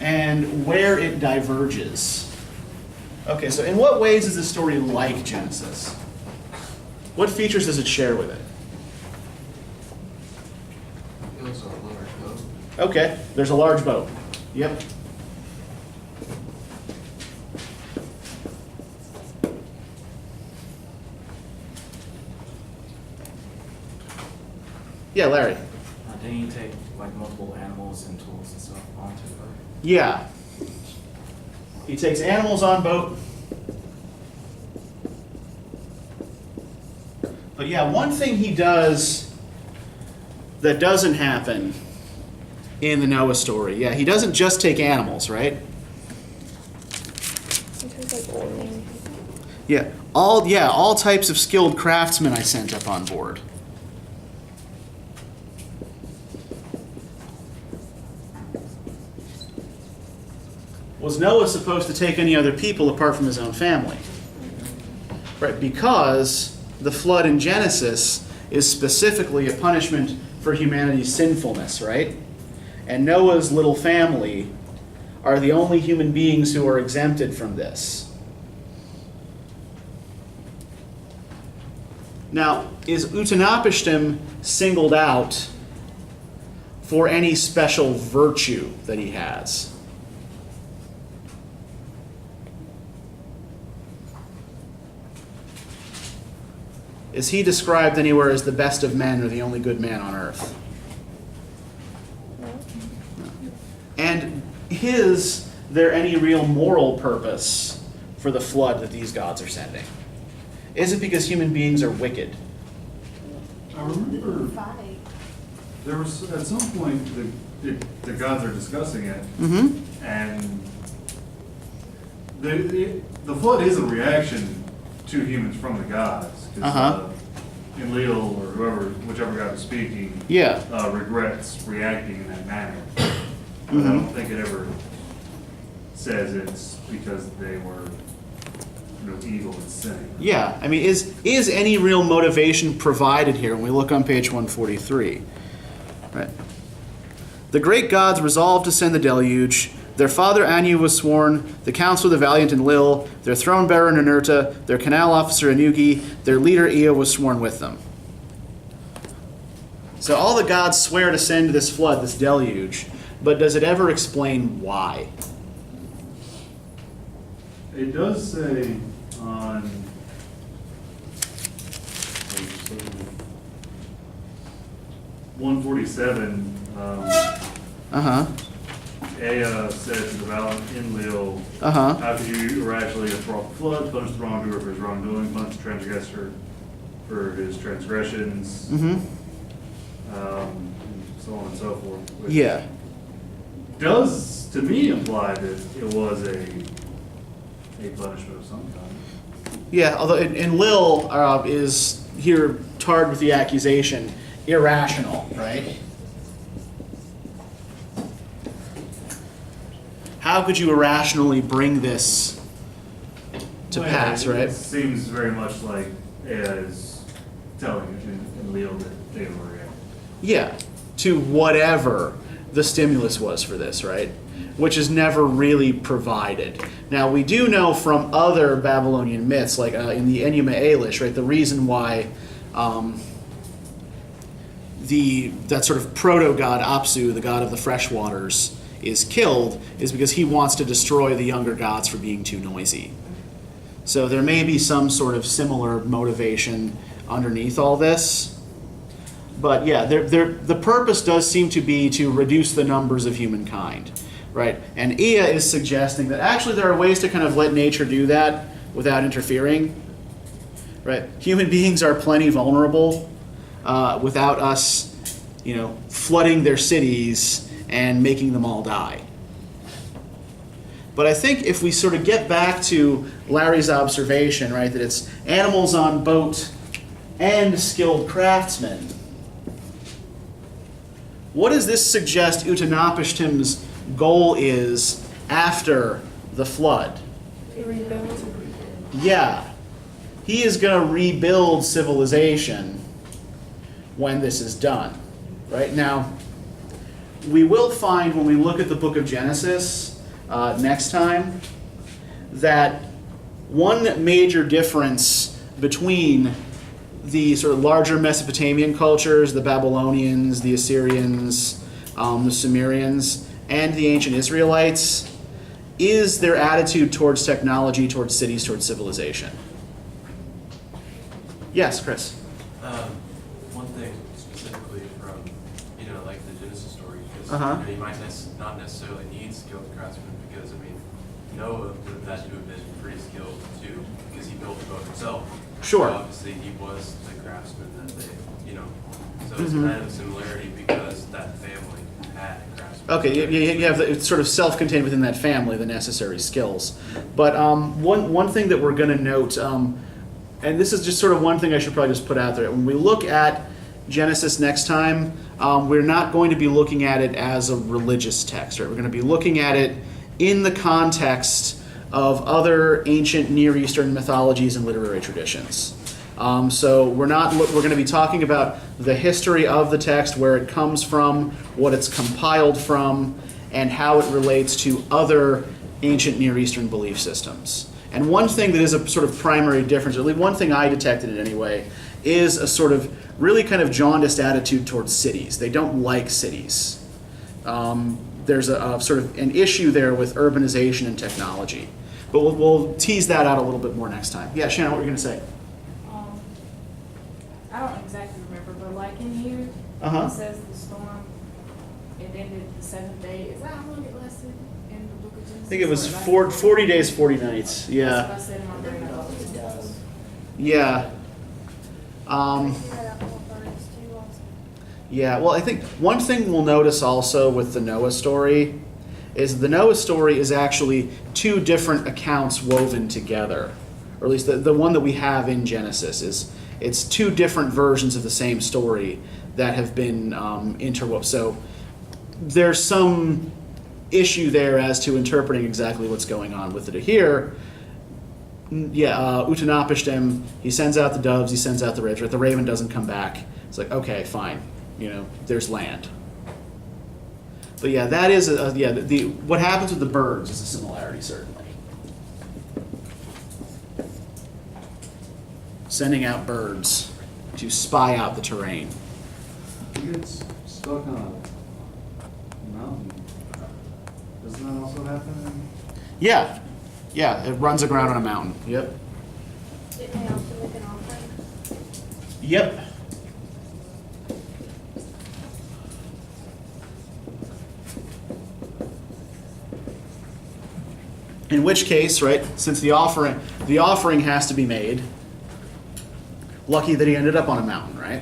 and where it diverges. Okay, so in what ways is this story like Genesis? What features does it share with it? It was a large boat. Okay, there's a large boat. Yep. Yeah, Larry. Didn't you take like multiple animals and tools and stuff onto it? Yeah. He takes animals on boat. But yeah, one thing he does that doesn't happen in the Noah story, yeah, he doesn't just take animals, right? He takes like oil. Yeah, all types of skilled craftsmen I sent up on board. Was Noah supposed to take any other people apart from his own family? Right, because the flood in Genesis is specifically a punishment for humanity's sinfulness, right? And Noah's little family are the only human beings who are exempted from this. Now, is Utnapishtim singled out for any special virtue that he has? Is he described anywhere as the best of men or the only good man on earth? No. And is there any real moral purpose for the flood that these gods are sending? Is it because human beings are wicked? I remember Fight. There was, at some point, the gods are discussing it, Mm-hmm. and the flood is a reaction to humans from the gods. 'Cause, Uh-huh. Enlil, or whichever god is speaking, Yeah. regrets reacting in that manner. But I Mhm. don't think it ever says it's because they were evil and sinning. Yeah. I mean, is any real motivation provided here when we look on page 143? Right. The great gods resolved to send the deluge. Their father Anu was sworn, the counselor the valiant Enlil, their throne bearer Ninurta, their canal officer Anugi, their leader Ea was sworn with them. So all the gods swear to send this flood, this deluge, but does it ever explain why? It does say on 147, Uh-huh. Ea said to the valiant Enlil, Uh-huh. how could you irrationally have brought the flood, punish the wrongdoer for his wrongdoing, punish the transgressor for his transgressions, Mm-hmm. so on and so forth. Which Yeah. does, to me, imply that it was a punishment of some kind. Yeah, although and Lil is here tarred with the accusation irrational, right? How could you irrationally bring this to Well, pass, it right? seems very much like Ea is telling Enlil that they were reacting. Yeah, to whatever the stimulus was for this, right? Which is never really provided. Now, we do know from other Babylonian myths, like in the Enuma Elish, right, the reason why that sort of proto-god Apsu, the god of the fresh waters, is killed is because he wants to destroy the younger gods for being too noisy. So there may be some sort of similar motivation underneath all this. But yeah, the purpose does seem to be to reduce the numbers of humankind, right? And Ea is suggesting that actually there are ways to kind of let nature do that without interfering, right? Human beings are plenty vulnerable without us, flooding their cities and making them all die. But I think if we sort of get back to Larry's observation, right, that it's animals on boat and skilled craftsmen, what does this suggest Utanapishtim's goal is after the flood? Yeah. He is going to rebuild civilization when this is done. Right? Now, we will find when we look at the book of Genesis next time that one major difference between the sort of larger Mesopotamian cultures, the Babylonians, the Assyrians, the Sumerians, and the ancient Israelites, is their attitude towards technology, towards cities, towards civilization. Yes, Chris? One thing specifically from, like the Genesis story, because Uh-huh. you might not necessarily need skilled craftsmen, because, Noah would have had to have been pretty skilled too, because he built the boat himself. Sure. So obviously, he was the craftsman that they, so it's Mhm. kind of a similarity because that family had craftsmen. Okay, you have it's sort of self-contained within that family, the necessary skills. But one thing that we're going to note, and this is just sort of one thing I should probably just put out there. When we look at Genesis next time, we're not going to be looking at it as a religious text, right? We're going to be looking at it in the context of other ancient Near Eastern mythologies and literary traditions. So we're going to be talking about the history of the text, where it comes from, what it's compiled from, and how it relates to other ancient Near Eastern belief systems. And one thing that is a sort of primary difference, or at least one thing I detected it anyway, is a sort of really kind of jaundiced attitude towards cities. They don't like cities. There's a sort of an issue there with urbanization and technology. But we'll tease that out a little bit more next time. Yeah, Shannon, what were you going to say? I don't exactly remember, but like in here, Uh-huh. it says the storm, it ended the seventh day. Is that how long it lasted in the book of Genesis? I think it was Or it lasted 40 days, 40 nights. That's Yeah. what I said in my brain. I thought it was. Yeah. Yeah, well, I think one thing we'll notice also with the Noah story is the Noah story is actually two different accounts woven together. Or at least the one that we have in Genesis is it's two different versions of the same story that have been interwoven. So there's some issue there as to interpreting exactly what's going on with it here. Utanapishtim, he sends out the doves, he sends out the ravens. The raven doesn't come back. It's like, okay, fine. There's land. But yeah, that is what happens with the birds is a similarity, certainly. Sending out birds to spy out the terrain. He gets stuck on a mountain. Doesn't that also happen? Yeah, it runs aground on a mountain. Yep. Didn't they also make an offering? Yep. In which case, right, since the offering has to be made, lucky that he ended up on a mountain, right?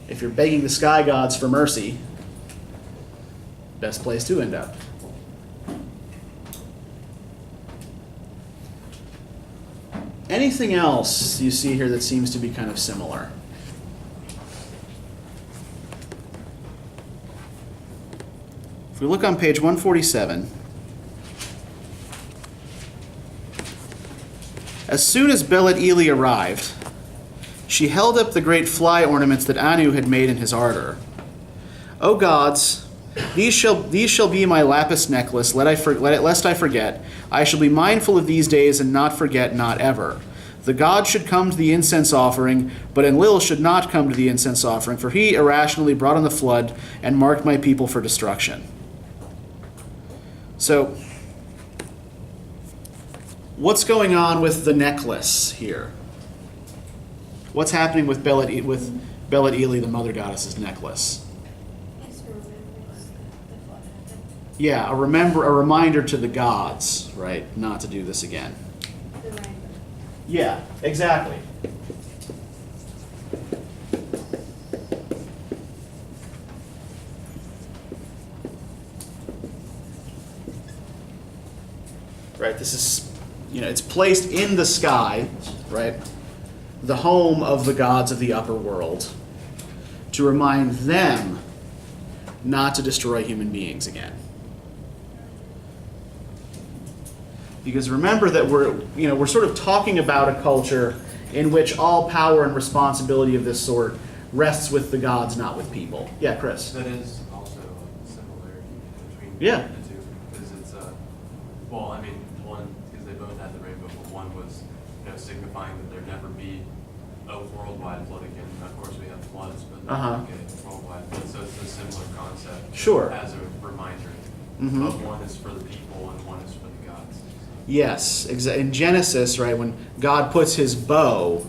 If you're begging the sky gods for mercy, best place to end up. Anything else you see here that seems to be kind of similar? If we look on page 147, as soon as Belet Eli arrived, she held up the great fly ornaments that Anu had made in his ardor. O gods, these shall be my lapis necklace, lest I forget. I shall be mindful of these days and not forget, not ever. The gods should come to the incense offering, but Enlil should not come to the incense offering, for he irrationally brought on the flood and marked my people for destruction. So, what's going on with the necklace here? What's happening with Belet Eli, the mother goddess's necklace? It's for remembrance that the flood happened. Yeah, a reminder to the gods, right, not to do this again. The rainbow. Yeah, exactly. Right, this is, it's placed in the sky, right? The home of the gods of the upper world, to remind them not to destroy human beings again. Because remember that we're sort of talking about a culture in which all power and responsibility of this sort rests with the gods, not with people. Yeah, Chris. That is also a similarity between Yeah. the two, because it's well, I mean, one, because they both had the rainbow, but one was, signifying that there'd never be a worldwide flood again. Of course, we have floods, but not like a worldwide flood. So it's a similar concept. Sure. As a reminder. Mhm. But one is for the people and one is for the gods. Yes, in Genesis, right, when God puts his bow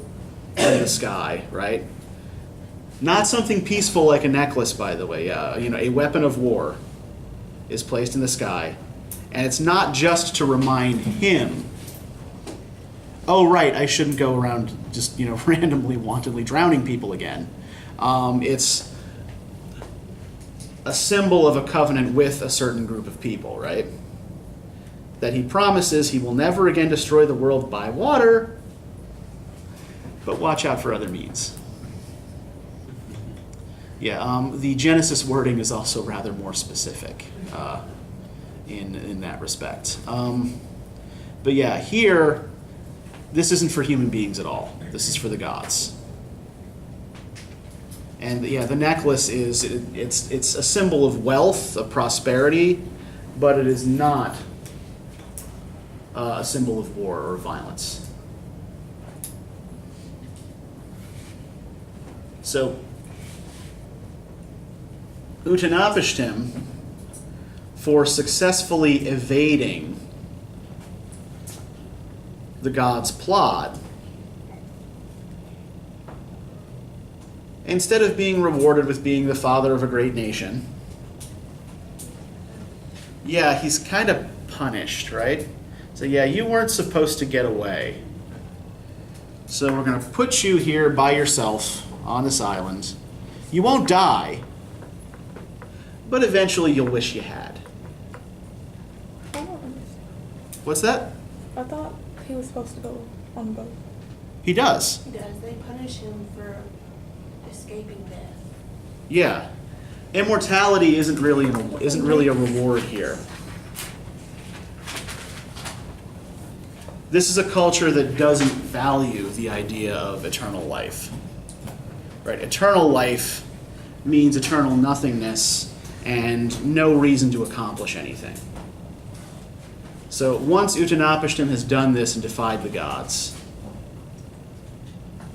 in the sky, right? Not something peaceful like a necklace, by the way. A weapon of war is placed in the sky. And it's not just to remind him, oh, right, I shouldn't go around just, randomly, wantonly drowning people again. It's a symbol of a covenant with a certain group of people, right? That he promises he will never again destroy the world by water, but watch out for other means. Yeah, the Genesis wording is also rather more specific in that respect. But yeah, here, this isn't for human beings at all. This is for the gods. And yeah, the necklace it's a symbol of wealth, of prosperity, but it is not a symbol of war or violence. So, Utanapishtim, for successfully evading the god's plot, instead of being rewarded with being the father of a great nation, yeah, he's kind of punished, right? So yeah, you weren't supposed to get away. So we're going to put you here by yourself on this island. You won't die, but eventually you'll wish you had. I don't understand. What's that? I thought he was supposed to go on boat. He does. He does. They punish him for escaping death. Yeah. Immortality isn't really a reward here. This is a culture that doesn't value the idea of eternal life. Right? Eternal life means eternal nothingness and no reason to accomplish anything. So once Utanapishtim has done this and defied the gods,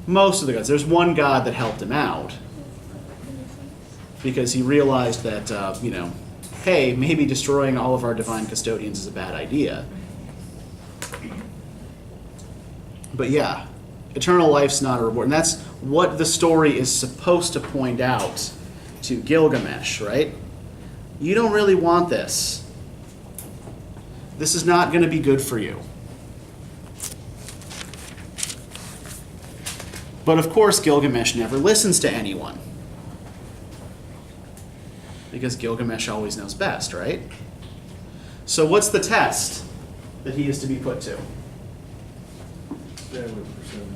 most of the gods, there's one god that helped him out because he realized that, hey, maybe destroying all of our divine custodians is a bad idea. But yeah, eternal life's not a reward. And that's what the story is supposed to point out to Gilgamesh, right? you don't really want this. This is not going to be good for you. But of course, Gilgamesh never listens to anyone. Because Gilgamesh always knows best, right? So what's the test that he is to be put to? Stay awake for 7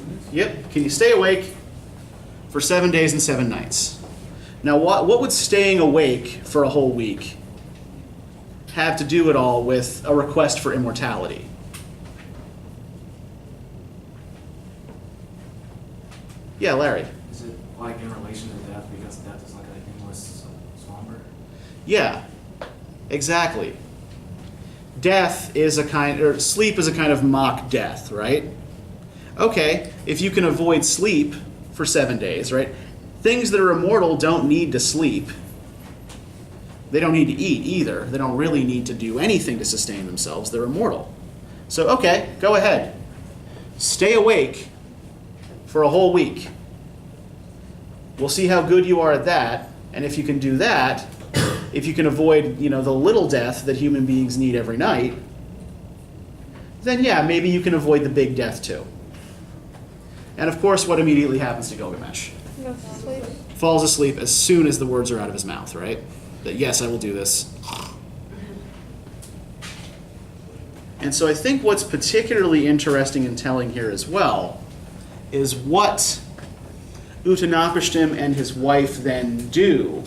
days. Yep. Can you stay awake for 7 days and 7 nights? Now, what would staying awake for a whole week have to do at all with a request for immortality? Yeah, Larry. Is it like in relation to death because death is like an endless slumber? Yeah, exactly. Death is a kind, or sleep is a kind of mock death, right? Okay, if you can avoid sleep for 7 days, right? Things that are immortal don't need to sleep. They don't need to eat either. They don't really need to do anything to sustain themselves. They're immortal. So, okay, go ahead. Stay awake for a whole week. We'll see how good you are at that. And if you can do that, if you can avoid, the little death that human beings need every night, then yeah, maybe you can avoid the big death too. And of course, what immediately happens to Gilgamesh? Go to sleep. Falls asleep as soon as the words are out of his mouth, right? That yes, I will do this. And so I think what's particularly interesting and telling here as well is what Utnapishtim and his wife then do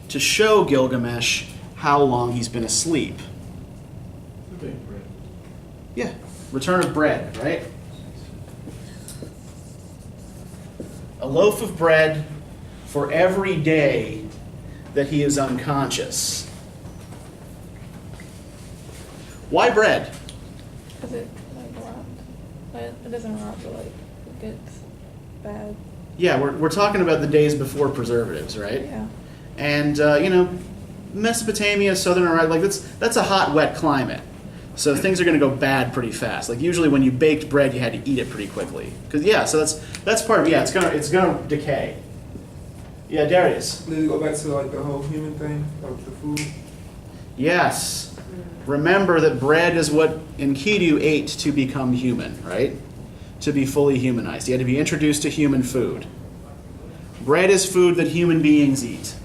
to show Gilgamesh how long he's been asleep. Yeah, return of bread, right? A loaf of bread for every day that he is unconscious. Why bread? Because it rots. It doesn't rot, but it gets bad. Yeah, we're talking about the days before preservatives, right? Yeah. And Mesopotamia, southern Iraq, that's a hot, wet climate. So things are going to go bad pretty fast. Like usually when you baked bread, you had to eat it pretty quickly. So that's part of it's gonna decay. Yeah, Darius. Did it go back to like the whole human thing, like the food? Yes. Remember that bread is what Enkidu ate to become human, right? To be fully humanized. He had to be introduced to human food. Bread is food that human beings eat.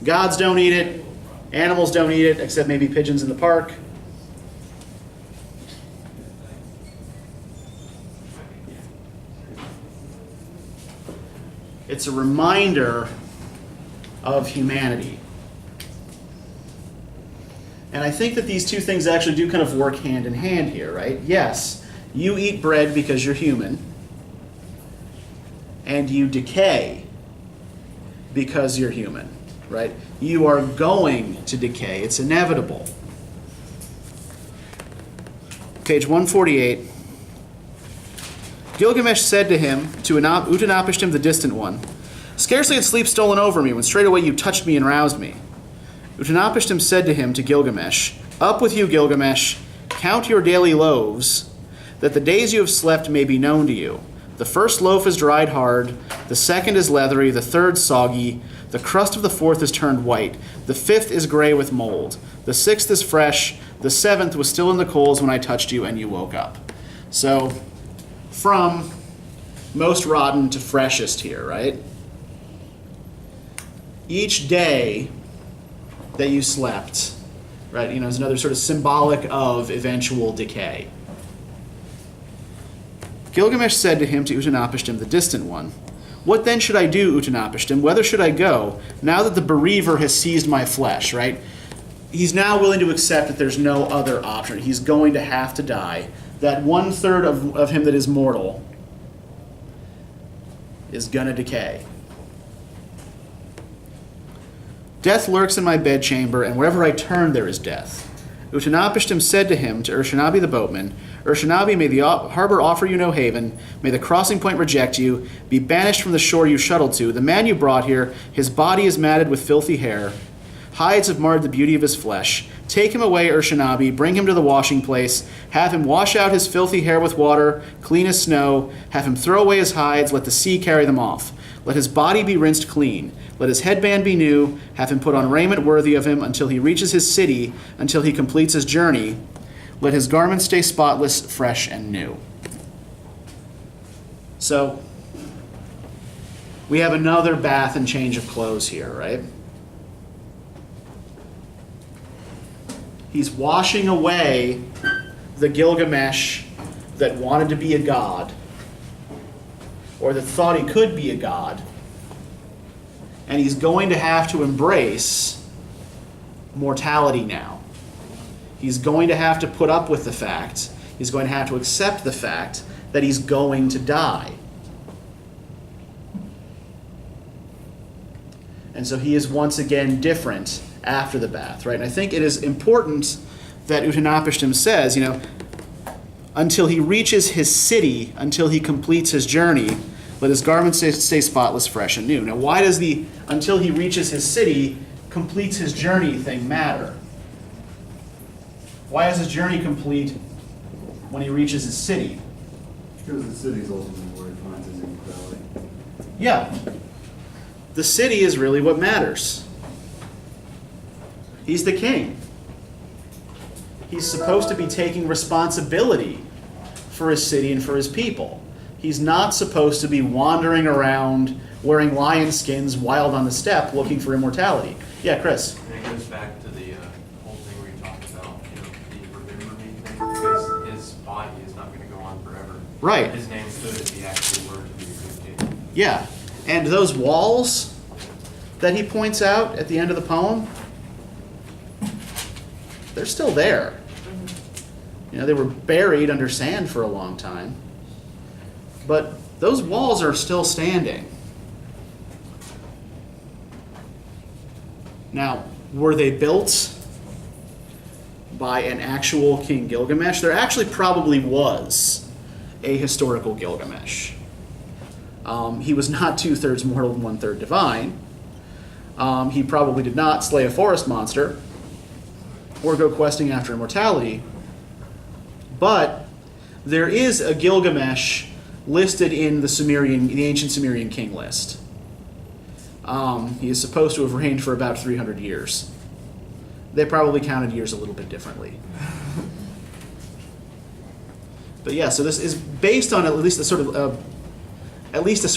Gods don't eat it. Animals don't eat it, except maybe pigeons in the park. It's a reminder of humanity. And I think that these two things actually do kind of work hand in hand here, right? Yes, you eat bread because you're human, and you decay because you're human, right? You are going to decay. It's inevitable. Page 148. Gilgamesh said to him, to Utnapishtim the distant one, "Scarcely had sleep stolen over me when straightway you touched me and roused me." Utnapishtim said to him, to Gilgamesh, "Up with you, Gilgamesh, count your daily loaves, that the days you have slept may be known to you. The first loaf is dried hard, the second is leathery, the third soggy, the crust of the fourth is turned white, the fifth is gray with mold, the sixth is fresh, the seventh was still in the coals when I touched you and you woke up." So, from most rotten to freshest here, right? Each day that you slept, right, is another sort of symbolic of eventual decay. Gilgamesh said to him, to Utnapishtim, the distant one, "What then should I do, Utnapishtim? Whither should I go, now that the bereaver has seized my flesh," right? He's now willing to accept that there's no other option. He's going to have to die. That 1/3 of him that is mortal is going to decay. "Death lurks in my bedchamber, and wherever I turn there is death." Utnapishtim said to him, to Urshanabi the boatman, "Urshanabi, may the harbor offer you no haven, may the crossing point reject you, be banished from the shore you shuttled to. The man you brought here, his body is matted with filthy hair. Hides have marred the beauty of his flesh. Take him away, Urshanabi, bring him to the washing place, have him wash out his filthy hair with water, clean as snow, have him throw away his hides, let the sea carry them off. Let his body be rinsed clean. Let his headband be new. Have him put on raiment worthy of him until he reaches his city, until he completes his journey. Let his garments stay spotless, fresh, and new. So, we have another bath and change of clothes here, right? He's washing away the Gilgamesh that wanted to be a god, or that thought he could be a god, and he's going to have to embrace mortality now. He's going to have to put up with the fact, he's going to have to accept the fact that he's going to die. And so he is once again different after the bath, right? And I think it is important that Uttanapishtim says, until he reaches his city, until he completes his journey, let his garments stay spotless, fresh, and new. Now, why does the until he reaches his city, completes his journey thing matter? Why is his journey complete when he reaches his city? Because the city's ultimately where he finds his immortality. Yeah. The city is really what matters. He's the king. He's supposed to be taking responsibility for his city and for his people. He's not supposed to be wandering around wearing lion skins wild on the steppe looking for immortality. Yeah, Chris? And it goes back to the whole thing where you talked about, the remember me thing, because his body is not going to go on forever. Right. His name stood if he actually were to be a good king. Yeah. And those walls that he points out at the end of the poem, they're still there. They were buried under sand for a long time. But those walls are still standing. Now, were they built by an actual King Gilgamesh? There actually probably was a historical Gilgamesh. He was not 2/3 mortal and 1/3 divine. He probably did not slay a forest monster or go questing after immortality. But there is a Gilgamesh listed in the ancient Sumerian king list. He is supposed to have reigned for about 300 years. They probably counted years a little bit differently. But yeah, so this is based on at least a sort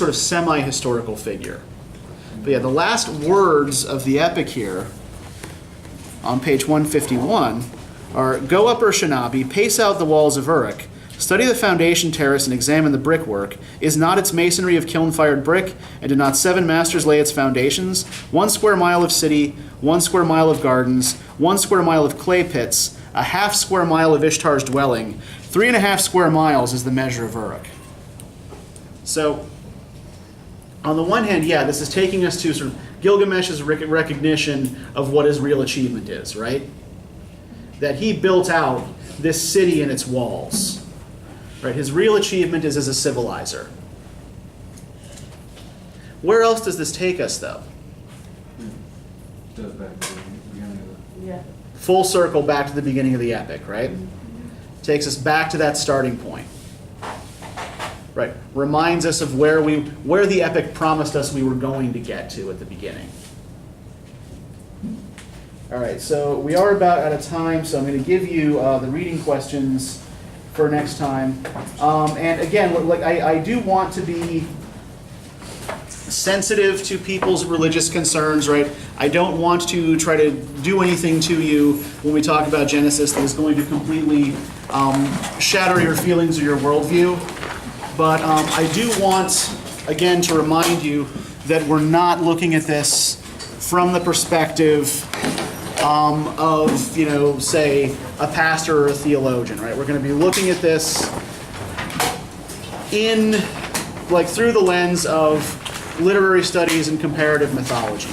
of semi-historical figure. But yeah, the last words of the epic here on page 151 are, "Go up Ur-Shanabi, pace out the walls of Uruk, study the foundation terrace and examine the brickwork. Is not its masonry of kiln-fired brick, and did not 7 masters lay its foundations? 1 square mile of city, 1 square mile of gardens, 1 square mile of clay pits, a half square mile of Ishtar's dwelling. 3.5 square miles is the measure of Uruk." So, on the one hand, yeah, this is taking us to sort of Gilgamesh's recognition of what his real achievement is, right? That he built out this city and its walls. Right? His real achievement is as a civilizer. Where else does this take us, though? Goes back to the beginning of the... Yeah. Full circle back to the beginning of the epic, right? Takes us back to that starting point. Right? Reminds us of where the epic promised us we were going to get to at the beginning. All right, so we are about out of time, so I'm going to give you the reading questions for next time. And again, I do want to be sensitive to people's religious concerns, right? I don't want to try to do anything to you when we talk about Genesis that is going to completely shatter your feelings or your worldview. But I do want, again, to remind you that we're not looking at this from the perspective of, say, a pastor or a theologian, right? We're going to be looking at this through the lens of literary studies and comparative mythology.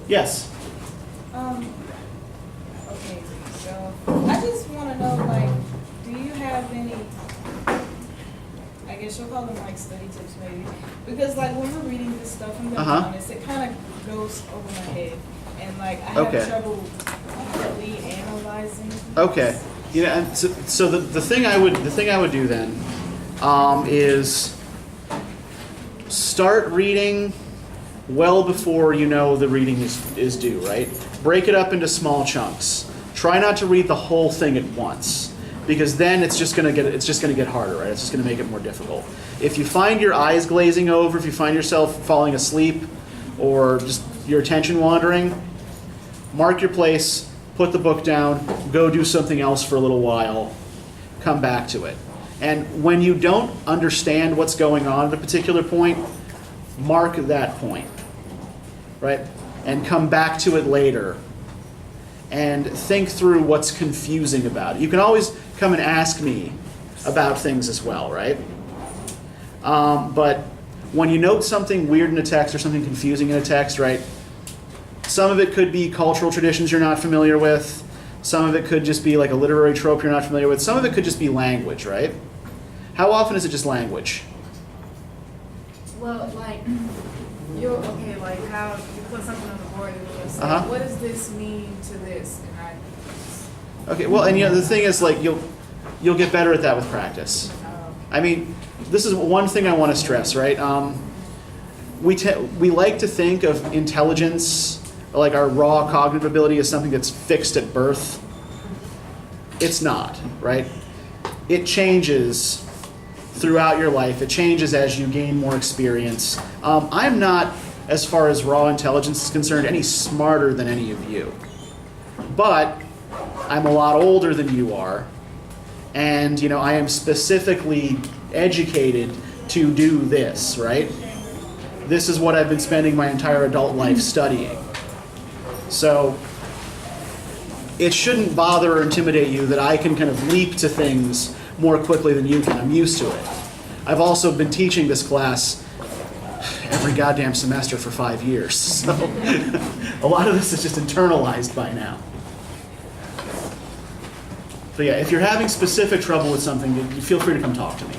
Yes. Okay, so I just want to know, do you have any, I guess you'll call them like study tips maybe. Because like when we're reading this stuff, I'm gonna be Uh-huh. honest, it kind of goes over my head. And like I have Okay. trouble really analyzing. Okay. Yeah. And so the thing I would do then is start reading well before you know the reading is due. Right. Break it up into small chunks. Try not to read the whole thing at once, because then it's just gonna get harder. Right. It's just gonna make it more difficult. If you find your eyes glazing over, if you find yourself falling asleep, or just your attention wandering, mark your place, put the book down, go do something else for a little while, come back to it. And when you don't understand what's going on at a particular point, mark that point, right? And come back to it later and think through what's confusing about it. You can always come and ask me about things as well, right? But when you note something weird in a text or something confusing in a text, right? Some of it could be cultural traditions you're not familiar with. Some of it could just be like a literary trope you're not familiar with. Some of it could just be language, right? How often is it just language? Well, like okay, like how you put something on the board and you'll say, Uh-huh. what does this mean to this? And Okay, well, and the thing is, like, you'll get better at that with practice. I mean, this is one thing I want to stress, right? We like to think of intelligence, like our raw cognitive ability, as something that's fixed at birth. It's not, right? It changes throughout your life. It changes as you gain more experience. I'm not, as far as raw intelligence is concerned, any smarter than any of you. But I'm a lot older than you are. And, I am specifically educated to do this, right? This is what I've been spending my entire adult life studying. So it shouldn't bother or intimidate you that I can kind of leap to things more quickly than you can. I'm used to it. I've also been teaching this class every goddamn semester for 5 years. So a lot of this is just internalized by now. But yeah, if you're having specific trouble with something, you feel free to come talk to me.